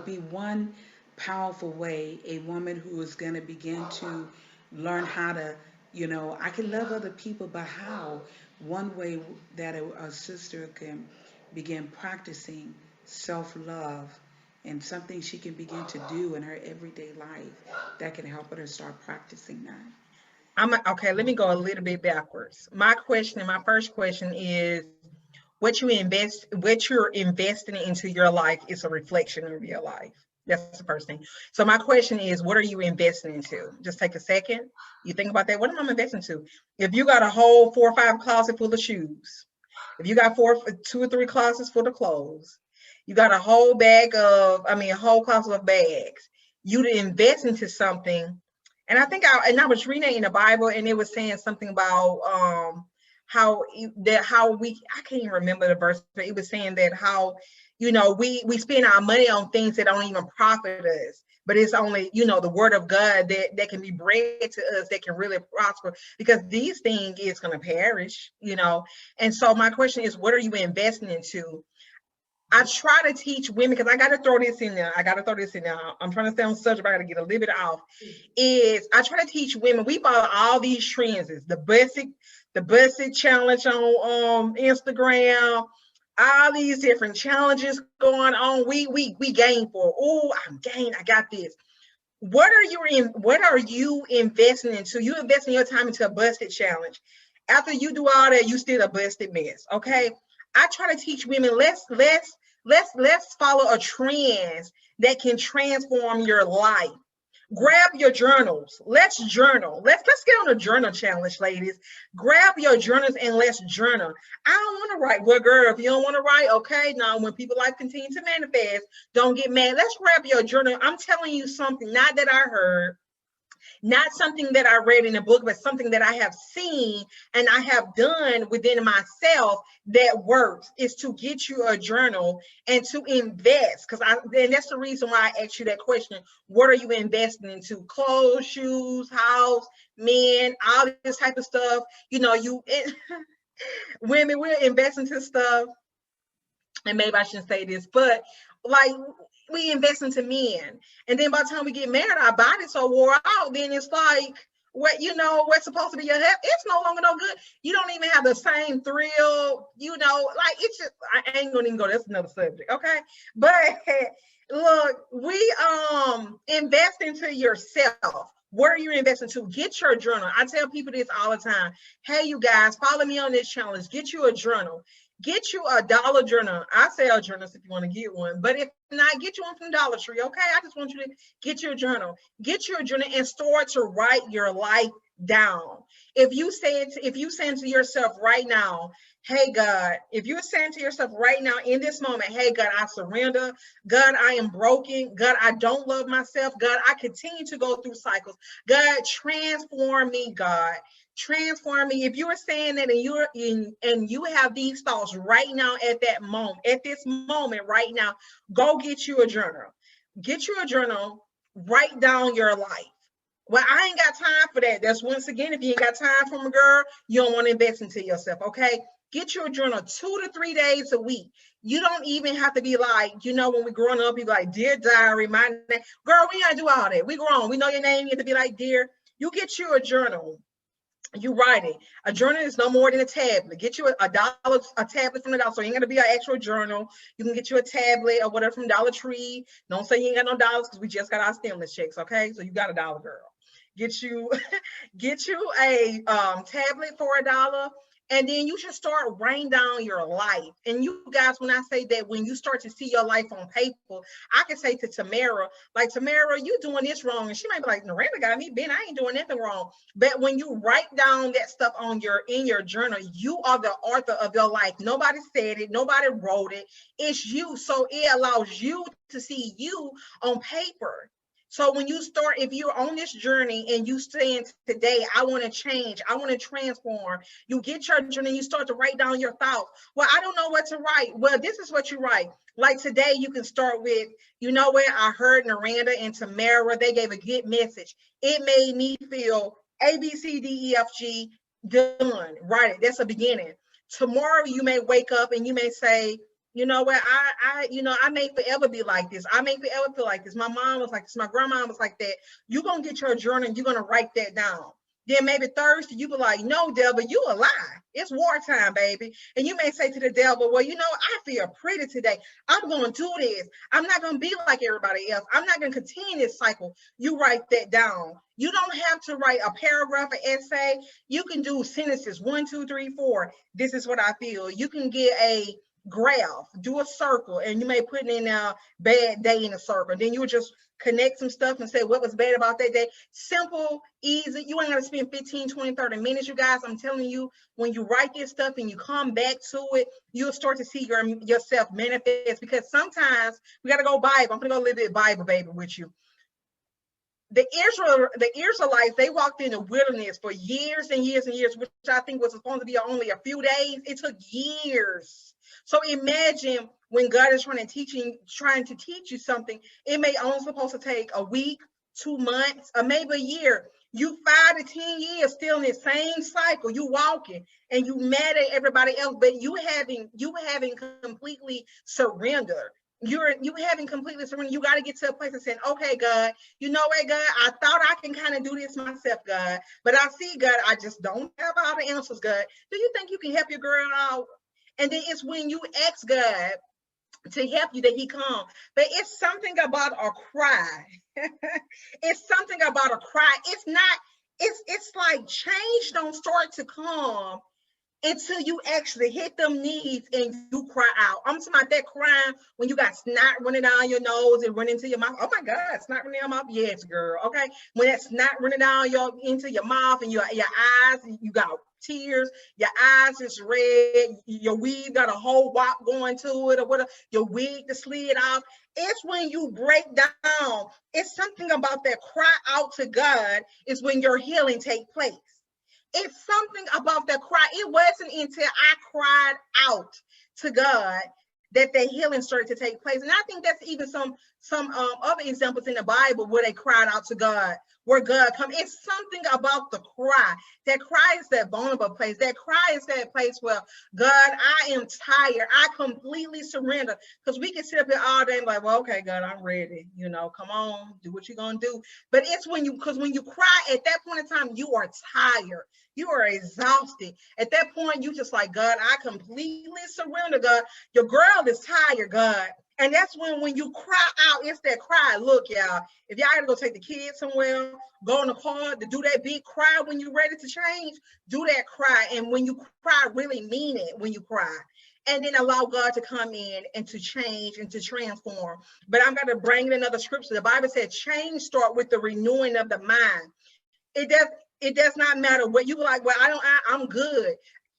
be one powerful way a woman who is going to begin to learn how to, I can love other people, but how? One way that a sister can begin practicing self love and something she can begin to do in her everyday life that can help her to start practicing that.
Okay, let me go a little bit backwards. My first question is, what you're investing into your life is a reflection of your life. That's the first thing. So my question is, what are you investing into? Just take a second. You think about that. What am I investing into? If you got a whole 4 or 5 closet full of shoes, if you got 2 or 3 closets full of clothes, you got a whole closet of bags, you to invest into something. And I was reading in the Bible, and it was saying something about I can't even remember the verse, but it was saying that how we spend our money on things that don't even profit us, but it's only the word of God that can be bread to us, that can really prosper, because these things is going to perish. And so my question is, what are you investing into? I try to teach women, because I got to throw this in there. I'm trying to stay on subject, but I got to get a little bit off. I try to teach women. We follow all these trends. It's the basic challenge on Instagram. all these different challenges going on. We gain for. Oh, I'm gained. I got this. What are you investing into? You investing your time into a busted challenge. After you do all that, you still a busted mess. Okay. I try to teach women, let's follow a trend that can transform your life. Grab your journals. Let's journal. Let's get on a journal challenge, ladies. Grab your journals and let's journal. I don't want to write. Well, girl, if you don't want to write, okay. Now, when people like continue to manifest, don't get mad. Let's grab your journal. I'm telling you something, not that I heard, not something that I read in a book, but something that I have seen and I have done within myself that works, is to get you a journal and to invest. And that's the reason why I asked you that question. What are you investing into? Clothes, shoes, house, men, all this type of stuff. Women, we're investing into stuff, and maybe I shouldn't say this, but like, we invest into men, and then by the time we get married, our body's so wore out. Then it's like, what's supposed to be your health, it's no longer no good. You don't even have the same thrill. Like, it's just, I ain't gonna even go. That's another subject, okay? But look, we invest into yourself. What are you investing to? Get your journal. I tell people this all the time. Hey, you guys, follow me on this challenge. Get you a journal. Get you a dollar journal. I sell journals if you want to get one, but if not, get you one from Dollar Tree. Okay, I just want you to get your journal. Get your journal and start to write your life down. If you saying to yourself right now, hey God, if you're saying to yourself right now in this moment, hey God, I surrender. God, I am broken. God, I don't love myself. God, I continue to go through cycles. God, transform me, God. Transform me. If you are saying that and you have these thoughts right now at this moment right now, go get you a journal. Get you a journal, write down your life. Well, I ain't got time for that. That's, once again, if you ain't got time from a girl, you don't want to invest into yourself, okay? Get your journal 2 to 3 days a week. You don't even have to be like, when we growing up, you be like, dear diary, my name. Girl, we gotta do all that. We grown. We know your name. You have to be like, dear. You get you a journal. You write it. A journal is no more than a tablet. Get you a tablet from the dollar. So you ain't gonna be an actual journal. You can get you a tablet or whatever from Dollar Tree. Don't say you ain't got no dollars, because we just got our stimulus checks. Okay, so you got $1, girl. Get you a tablet for $1, and then you should start writing down your life. And you guys, when I say that, when you start to see your life on paper, I can say to Tamara, like, Tamara, you doing this wrong, and she might be like, Miranda got me, Ben, I ain't doing nothing wrong. But when you write down that stuff in your journal, you are the author of your life. Nobody said it, nobody wrote it, it's you. So it allows you to see you on paper. So when you start, if you're on this journey and you saying today, I want to change, I want to transform, you get your journey, you start to write down your thoughts. Well, I don't know what to write. Well, this is what you write. Like today, you can start with, I heard Miranda and Tamara, they gave a good message. It made me feel A, B, C, D, E, F, G, done. Write it. That's a beginning. Tomorrow, you may wake up and you may say, you know what, I may forever be like this. I may forever feel like this. My mom was like this. My grandma was like that. You're going to get your journal and you're going to write that down. Then maybe Thursday, you be like, no, devil, you a lie. It's wartime, baby. And you may say to the devil, well, I feel pretty today. I'm going to do this. I'm not going to be like everybody else. I'm not going to continue this cycle. You write that down. You don't have to write a paragraph, an essay. You can do sentences, 1, 2, 3, 4. This is what I feel. You can get a graph, do a circle, and you may put in a bad day in a circle. Then you just connect some stuff and say what was bad about that day. Simple, easy. You ain't gonna spend 15, 20, 30 minutes, you guys. I'm telling you, when you write this stuff and you come back to it, you'll start to see yourself manifest. Because sometimes we gotta go Bible. I'm gonna go live it Bible, baby, with you. The Israelites, they walked in the wilderness for years and years and years, which I think was supposed to be only a few days. It took years. So imagine when God is trying to teach you something, it may only supposed to take a week, 2 months, or maybe a year. You 5 to 10 years still in the same cycle. You walking and you mad at everybody else, but you having completely surrendered. You haven't completely surrendered. You got to get to a place of saying, okay, God, you know what, God, I thought I can kind of do this myself, God, but I see, God, I just don't have all the answers, God. Do you think you can help your girl out? And then it's when you ask God to help you that he come. But it's something about a cry. It's something about a cry. It's not, it's like change don't start to come until you actually hit them knees and you cry out. I'm talking about that crying when you got snot running down your nose and running into your mouth. Oh my God, snot running down my mouth. Yes, girl. Okay. When that snot running down into your mouth and your eyes, you got tears, your eyes is red, your weave got a whole wop going to it or whatever, your wig to slid off. It's when you break down. It's something about that cry out to God is when your healing take place. It's something about that cry. It wasn't until I cried out to God that the healing started to take place. And I think that's even some other examples in the Bible where they cried out to God, where God come. It's something about the cry. That cry is that vulnerable place. That cry is that place where, God, I am tired. I completely surrender. Because we can sit up here all day and be like, well, okay, God, I'm ready. You know, come on, do what you're going to do. But it's because when you cry at that point in time, you are tired. You are exhausted. At that point, you just like, God, I completely surrender, God. Your girl is tired, God. And that's when you cry out, it's that cry. Look, y'all, if y'all gotta go take the kids somewhere, go in the car to do that big cry when you're ready to change, do that cry. And when you cry, really mean it when you cry. And then allow God to come in and to change and to transform. But I'm going to bring in another scripture. The Bible said change start with the renewing of the mind. It does not matter what you like. Well, I'm good.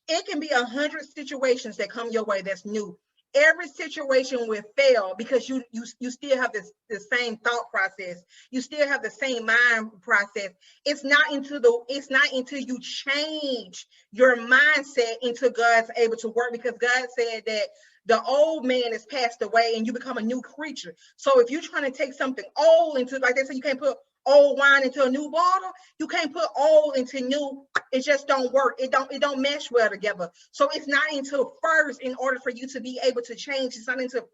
It can be 100 situations that come your way that's new. Every situation will fail because you still have the same thought process. You still have the same mind process. It's not until you change your mindset until God's able to work, because God said that the old man is passed away and you become a new creature. So if you're trying to take something old into, like they say, you can't put old wine into a new bottle. You can't put old into new. It just don't work. It don't mesh well together. So it's not until first, in order for you to be able to change, it's not until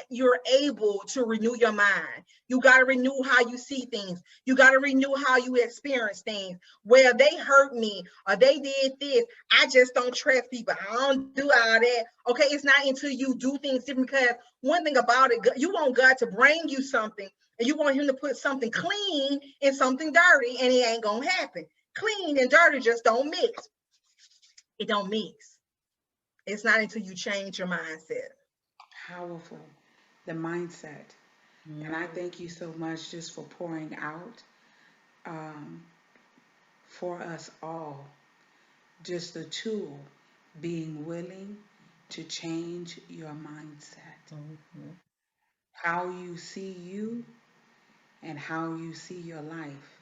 you're able to renew your mind. You got to renew how you see things. You got to renew how you experience things. Well, they hurt me or they did this. I just don't trust people. I don't do all that. Okay, it's not until you do things different, because one thing about it, you want God to bring you something. And you want him to put something clean in something dirty, and it ain't gonna happen. Clean and dirty just don't mix. It don't mix. It's not until you change your mindset.
Powerful. The mindset. And I thank you so much just for pouring out um, for us all. Just the tool, being willing to change your mindset.
Mhm.
How you see you and how you see your life.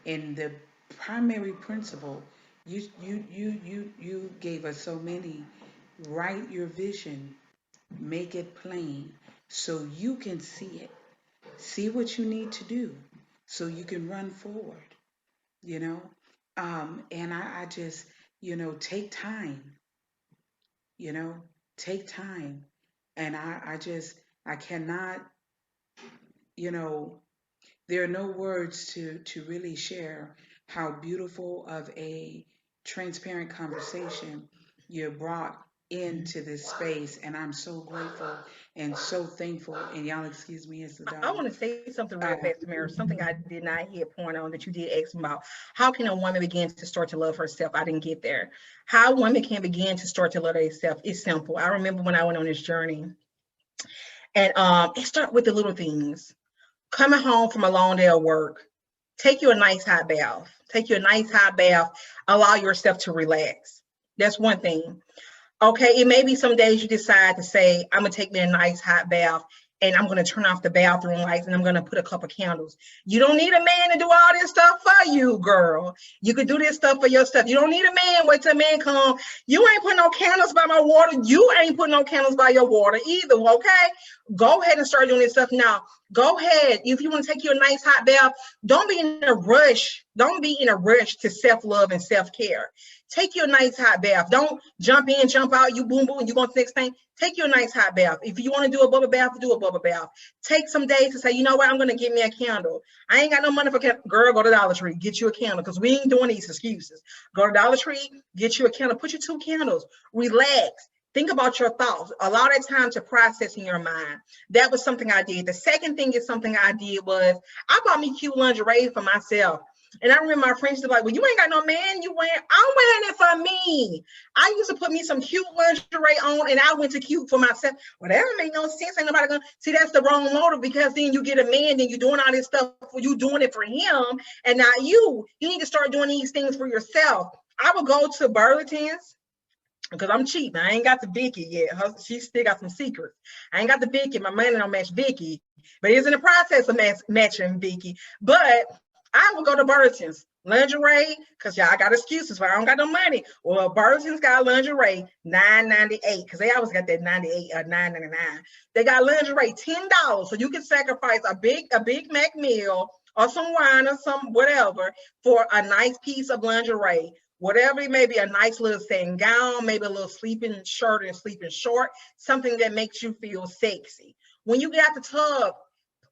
And the primary principle, you gave us so many. Write your vision, make it plain so you can see it. See what you need to do so you can run forward, you know? And I just, take time, you know, take time. And I cannot, you know, there are no words to really share how beautiful of a transparent conversation you brought into this space, and I'm so grateful and so thankful. And y'all excuse me as the
I
dog.
want to say something real
Uh,
fast, Tamara. Something I did not hear point on that you did ask me about. How can a woman begin to start to love herself? I didn't get there. How women can begin to start to love themselves is simple. I remember when I went on this journey, and it started with the little things. Coming home from a long day of work, take you a nice hot bath. Take you a nice hot bath. Allow yourself to relax. That's one thing. Okay, it may be some days you decide to say, I'm gonna take me a nice hot bath and I'm gonna turn off the bathroom lights and I'm gonna put a couple candles. You don't need a man to do all this stuff for you, girl. You could do this stuff for yourself. You don't need a man. Wait till a man come. You ain't putting no candles by my water. You ain't putting no candles by your water either. Okay, go ahead and start doing this stuff now. Go ahead. If you want to take you a nice hot bath, don't be in a rush. Don't be in a rush to self-love and self-care. Take your nice hot bath. Don't jump in, jump out, you boom, boom, and you go to the next thing. Take your nice hot bath. If you want to do a bubble bath, do a bubble bath. Take some days to say, you know what, I'm going to get me a candle. I ain't got no money for candle. Girl, go to Dollar Tree, get you a candle, because we ain't doing these excuses. Go to Dollar Tree, get you a candle, put you 2 candles, relax. Think about your thoughts. Allow that time to process in your mind. That was something I did. The second thing is something I did was I bought me cute lingerie for myself. And I remember my friends were like, well, you ain't got no man. I'm wearing it for me. I used to put me some cute lingerie on and I went to cute for myself. Well, that don't make no sense. Ain't nobody gonna see. That's the wrong motive, because then you get a man, then you're doing all this stuff, you doing it for him and not you. You need to start doing these things for yourself. I would go to Burlington's, because I'm cheap. I ain't got the Vicky yet. She still got some secrets. I ain't got the Vicky. My money don't match Vicky, but it's in the process of matching Vicky. But I will go to Burlington's lingerie, because y'all got excuses for I don't got no money. Well, Burlington's got lingerie $9.98, because they always got that 98 or $9.99. They got lingerie $10, so you can sacrifice a Big Mac meal or some wine or some whatever for a nice piece of lingerie. Whatever it may be, a nice little satin gown, maybe a little sleeping shirt and sleeping short, something that makes you feel sexy. When you get out the tub,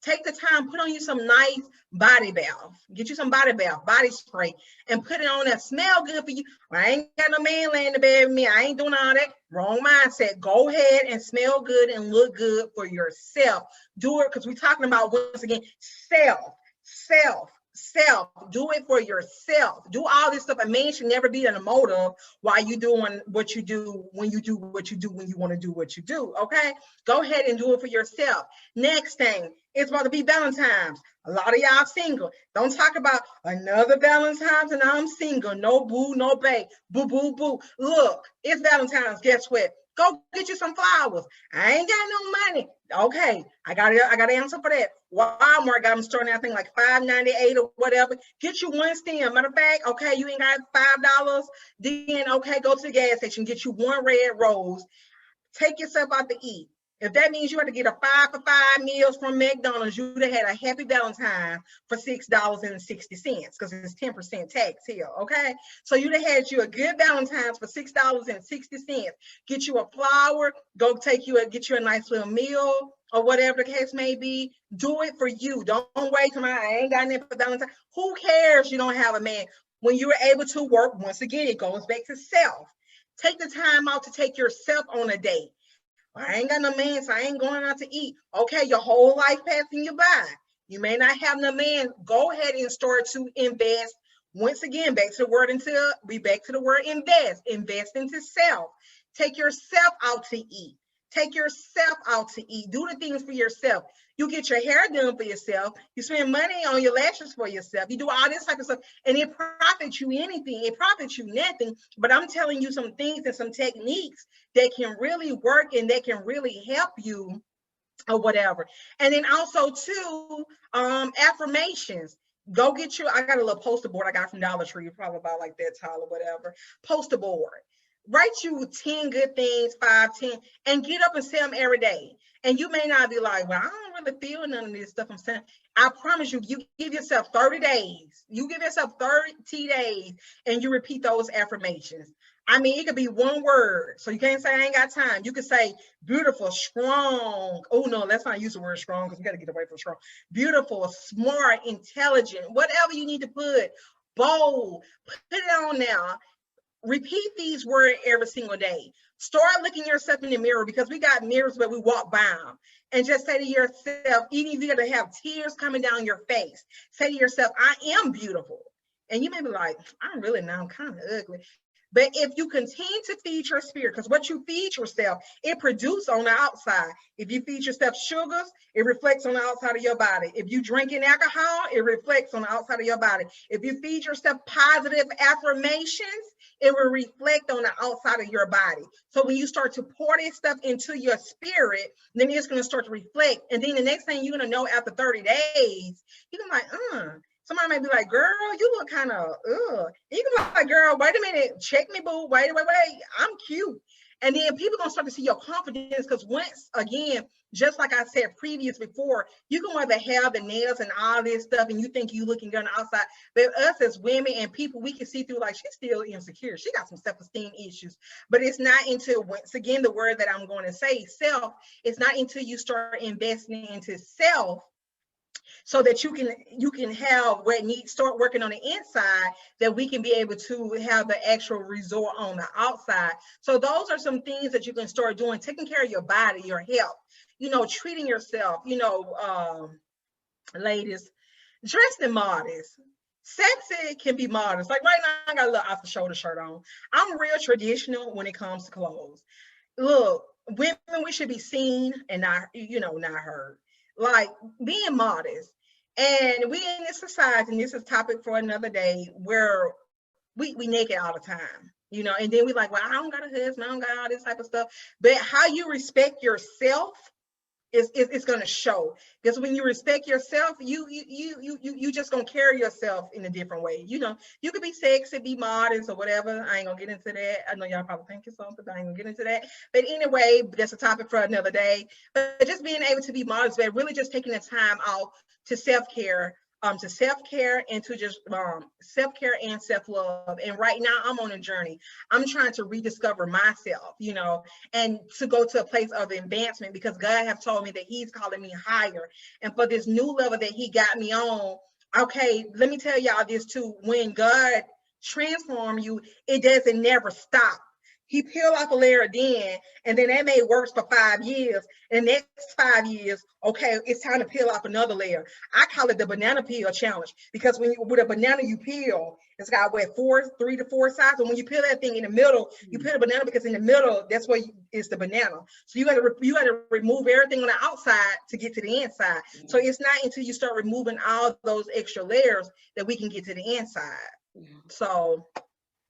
take the time, put on you some nice body bath. Get you some body bath, body spray, and put it on that smell good for you. I ain't got no man laying in the bed with me. I ain't doing all that. Wrong mindset. Go ahead and smell good and look good for yourself. Do it, because we're talking about, once again, self. Do it for yourself. Do all this stuff. A man should never be in a motive while you doing what you do, when you do what you do, when you want to do what you do. Okay, go ahead and do it for yourself. Next thing, it's about to be Valentine's. A lot of y'all single. Don't talk about another Valentine's and I'm single. No boo, no bae. Boo, boo, boo. Look, it's Valentine's. Guess what? Go get you some flowers. I ain't got no money. Okay, I got an answer for that. Walmart got them starting, I think, like $5.98 or whatever. Get you one stem. Matter of fact, okay, you ain't got $5. Then okay, go to the gas station, get you one red rose. Take yourself out to eat. If that means you had to get a 5 for 5 meals from McDonald's, you'd have had a happy Valentine for $6.60, because it's 10% tax here, okay? So you'd have had you a good Valentine's for $6.60. Get you a flower, get you a nice little meal, or whatever the case may be. Do it for you. Don't wait till I ain't got nothing for Valentine. Who cares you don't have a man? When you're able to work, once again, it goes back to self. Take the time out to take yourself on a date. I ain't got no man, so I ain't going out to eat. Okay, your whole life passing you by. You may not have no man. Go ahead and start to invest. Once again, back to the word invest. Invest into self. Take yourself out to eat. Take yourself out to eat. Do the things for yourself. You get your hair done for yourself. You spend money on your lashes for yourself. You do all this type of stuff, and it profits you anything. It profits you nothing. But I'm telling you some things and some techniques that can really work and that can really help you, or whatever. And then also too, affirmations. Go get I got a little poster board I got from Dollar Tree, probably about like that tall or whatever. Poster board. Write you 10 good things, 5, 10, and get up and say them every day. And you may not be like, well, I don't really feel none of this stuff I'm saying. I promise you, you give yourself 30 days. You give yourself 30 days and you repeat those affirmations. I mean, it could be one word. So you can't say I ain't got time. You could say beautiful, strong. Oh, no, let's not use the word strong, because we got to get away from strong. Beautiful, smart, intelligent, whatever you need to put. Bold. Put it on now. Repeat these words every single day. Start looking yourself in the mirror, because we got mirrors where we walk by them. And just say to yourself, even if you're going to have tears coming down your face, say to yourself, I am beautiful. And you may be like, I'm really not, I'm kind of ugly. But if you continue to feed your spirit, because what you feed yourself, it produces on the outside. If you feed yourself sugars, it reflects on the outside of your body. If you drinking alcohol, it reflects on the outside of your body. If you feed yourself positive affirmations, it will reflect on the outside of your body. So when you start to pour this stuff into your spirit, then it's going to start to reflect. And then the next thing you're going to know, after 30 days, you're going to be like, somebody might be like, girl, you look kind of, you can be like, girl, wait a minute, check me, boo, wait, I'm cute. And then people gonna start to see your confidence, because once again, just like I said before, you can wear the hair, the nails, and all this stuff, and you think you looking good on the outside. But us as women and people, we can see through, like, she's still insecure. She got some self-esteem issues. But it's not until, once again, the word that I'm going to say, self, it's not until you start investing into self, so that you can have what needs, start working on the inside, that we can be able to have the actual result on the outside. So those are some things that you can start doing, taking care of your body, your health, treating yourself, ladies, dressing modest. Sexy can be modest. Like right now, I got a little off the shoulder shirt on. I'm real traditional when it comes to clothes. Look, women, we should be seen and not heard. Like, being modest. And we in this society, and this is topic for another day, where we naked all the time. And then we like, well, I don't got a husband, I don't got all this type of stuff. But how you respect yourself it's going to show, because when you respect yourself, you just gonna carry yourself in a different way. You could be sexy, be modest or whatever. I ain't gonna get into that. I know y'all probably think it's something, but I ain't gonna get into that. But anyway, that's a topic for another day. But just being able to be modest, but really just taking the time out to self-care, and to just self-care and self-love. And right now I'm on a journey. I'm trying to rediscover myself, and to go to a place of advancement, because God have told me that he's calling me higher. And for this new level that he got me on, okay, let me tell y'all this too. When God transform you, it doesn't never stop. He peel off a layer then, and then that may work for 5 years. And the next 5 years, okay, it's time to peel off another layer. I call it the banana peel challenge, because with a banana you peel, it's got what, 3 to 4 sides. And when you peel that thing in the middle, you peel the banana, because in the middle, that's where it's the banana. So you gotta remove everything on the outside to get to the inside. So it's not until you start removing all those extra layers that we can get to the inside. So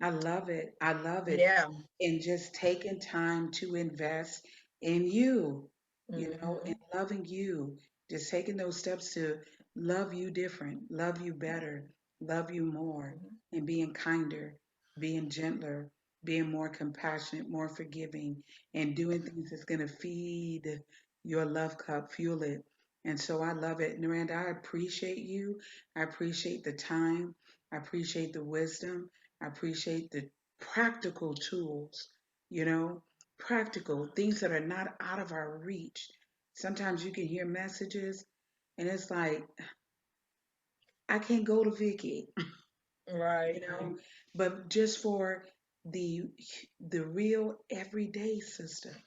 I love it. I love it.
yeah.
And just taking time to invest in you, and
Mm-hmm.
loving you. Just taking those steps to love you different, love you better, love you more, and being kinder, being gentler, being more compassionate, more forgiving, and doing things that's going to feed your love cup, fuel it. And so I love it. Miranda, I appreciate you. I appreciate the time. I appreciate the wisdom. I appreciate the practical tools, you know, practical things that are not out of our reach. Sometimes you can hear messages and it's like, I can't go to Vicky,
Right.
you know, but just for the the real everyday sister,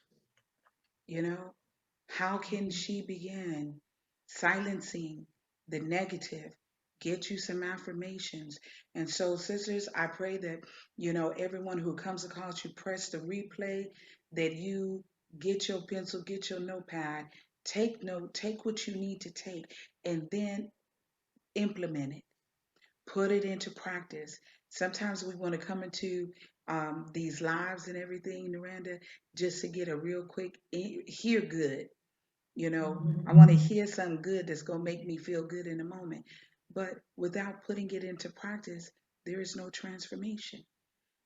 you know, how can she begin silencing the negative? Get you some affirmations. And so, sisters, I pray that, everyone who comes across you, press the replay, that you get your pencil, get your notepad, take note, take what you need to take, and then implement it, put it into practice. Sometimes we want to come into these lives and everything, Miranda, just to get a real quick hear good. I want to hear something good that's going to make me feel good in a moment. But without putting it into practice, there is no transformation.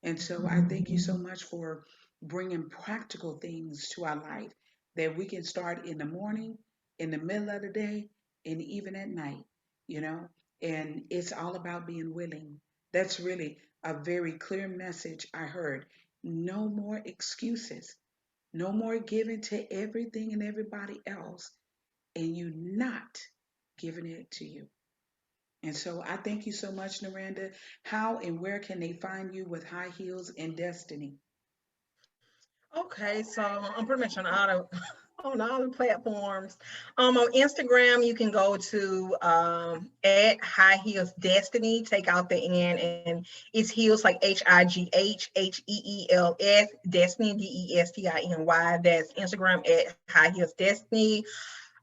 And so I thank you so much for bringing practical things to our life that we can start in the morning, in the middle of the day, and even at night, you know? And it's all about being willing. That's really a very clear message I heard. No more excuses. No more giving to everything and everybody else and you not giving it to you. And so I thank you so much, Naranda. How and where can they find you with High Heels and Destiny?
Okay, so I'm pretty much on all the on all the platforms. On Instagram, you can go to at High Heels Destiny. Take out the N, and it's heels like HIGHHEELS Destiny DESTINY. That's Instagram at High Heels Destiny.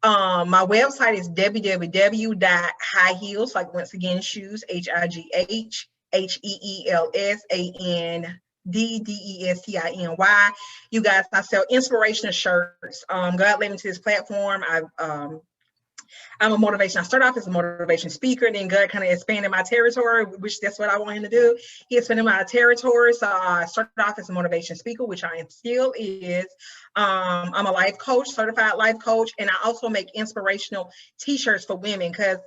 My website is www.highheels, like once again, shoes, HIGHHEELSANDDESTINY. You guys, I sell inspirational shirts. God led me to this platform. I'm a motivation. I started off as a motivation speaker, and then God kind of expanded my territory, which that's what I want him to do. He expanded my territory. So I started off as a motivation speaker, which I am still is. I'm a life coach, certified life coach, and I also make inspirational t-shirts for women because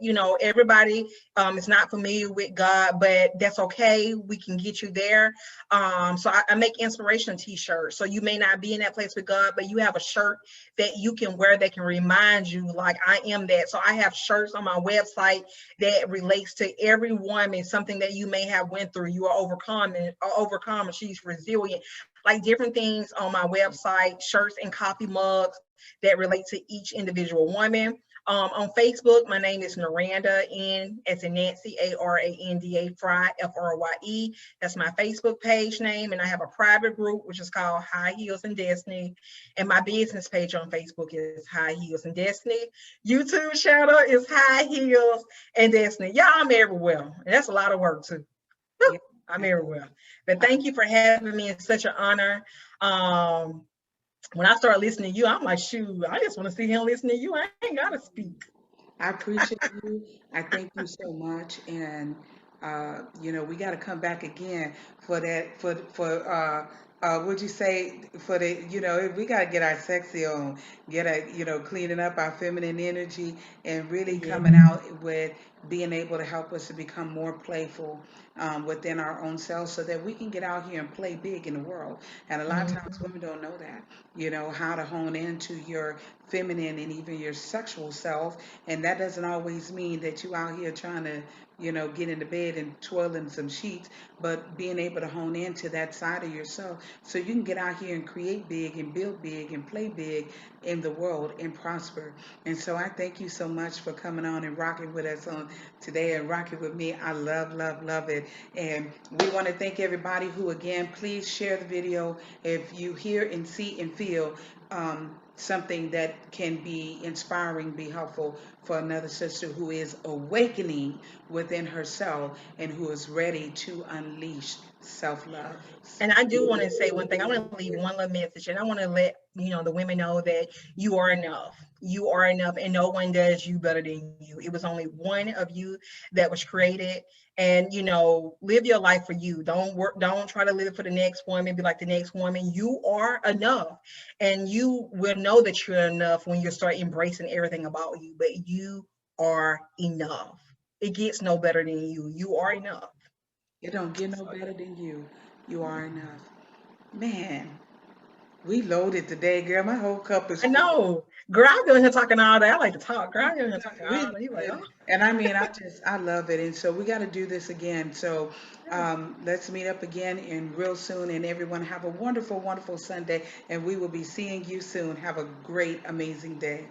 everybody is not familiar with God, but that's okay. We can get you there. So I make inspirational t-shirts. So you may not be in that place with God, but you have a shirt that you can wear that can remind you, like, I am that. So I have shirts on my website that relates to every woman, something that you may have went through. You are overcome, she's resilient, like different things on my website, shirts and coffee mugs that relate to each individual woman. On Facebook, my name is Naranda, N as in Nancy, Aranda, Fry, Frye. That's my Facebook page name. And I have a private group, which is called High Heels and Destiny. And my business page on Facebook is High Heels and Destiny. YouTube channel is High Heels and Destiny. Yeah, I'm everywhere. And that's a lot of work too.
Yeah.
I'm everywhere. But thank you for having me. It's such an honor. Um, when I started listening to you, I'm like, shoot, I just want to see him listen to you. I ain't gotta speak.
I appreciate you. I thank you so much, and we got to come back again for that. Would you say for the we got to get our sexy on, get a cleaning up our feminine energy, and really
Yeah.
coming out with being able to help us to become more playful within our own selves, so that we can get out here and play big in the world. And a lot of times
Mhm.
women don't know that, how to hone into your feminine and even your sexual self, and that doesn't always mean that you out here trying to, get into bed and twirling some sheets, but being able to hone into that side of yourself so you can get out here and create big and build big and play big in the world and prosper. And so I thank you so much for coming on and rocking with us on today and rocking with me. I love, love, love it. And we want to thank everybody who, again, please share the video if you hear and see and feel something that can be inspiring, be helpful for another sister who is awakening within herself and who is ready to unleash self love.
And I do want to say one thing. I want to leave one little message, and I want to let the women know that you are enough. You are enough, and no one does you better than you. It was only one of you that was created, and live your life for you. Don't work. Don't try to live for the next woman. Be like the next woman. You are enough, and you will know that you're enough when you start embracing everything about you. But you are enough. It gets no better than you. You are enough.
It don't get no
So yeah.
better than you. You are enough. Man, we loaded today, girl. My whole cup is
I
full.
know. Girl, I be in here talking all day. I like to talk. Girl, I be in here talking
We
all day. You like,
loaded.
oh,
And I mean, I love it. And so we got to do this again. So let's meet up again and real soon. And everyone have a wonderful, wonderful Sunday. And we will be seeing you soon. Have a great, amazing day.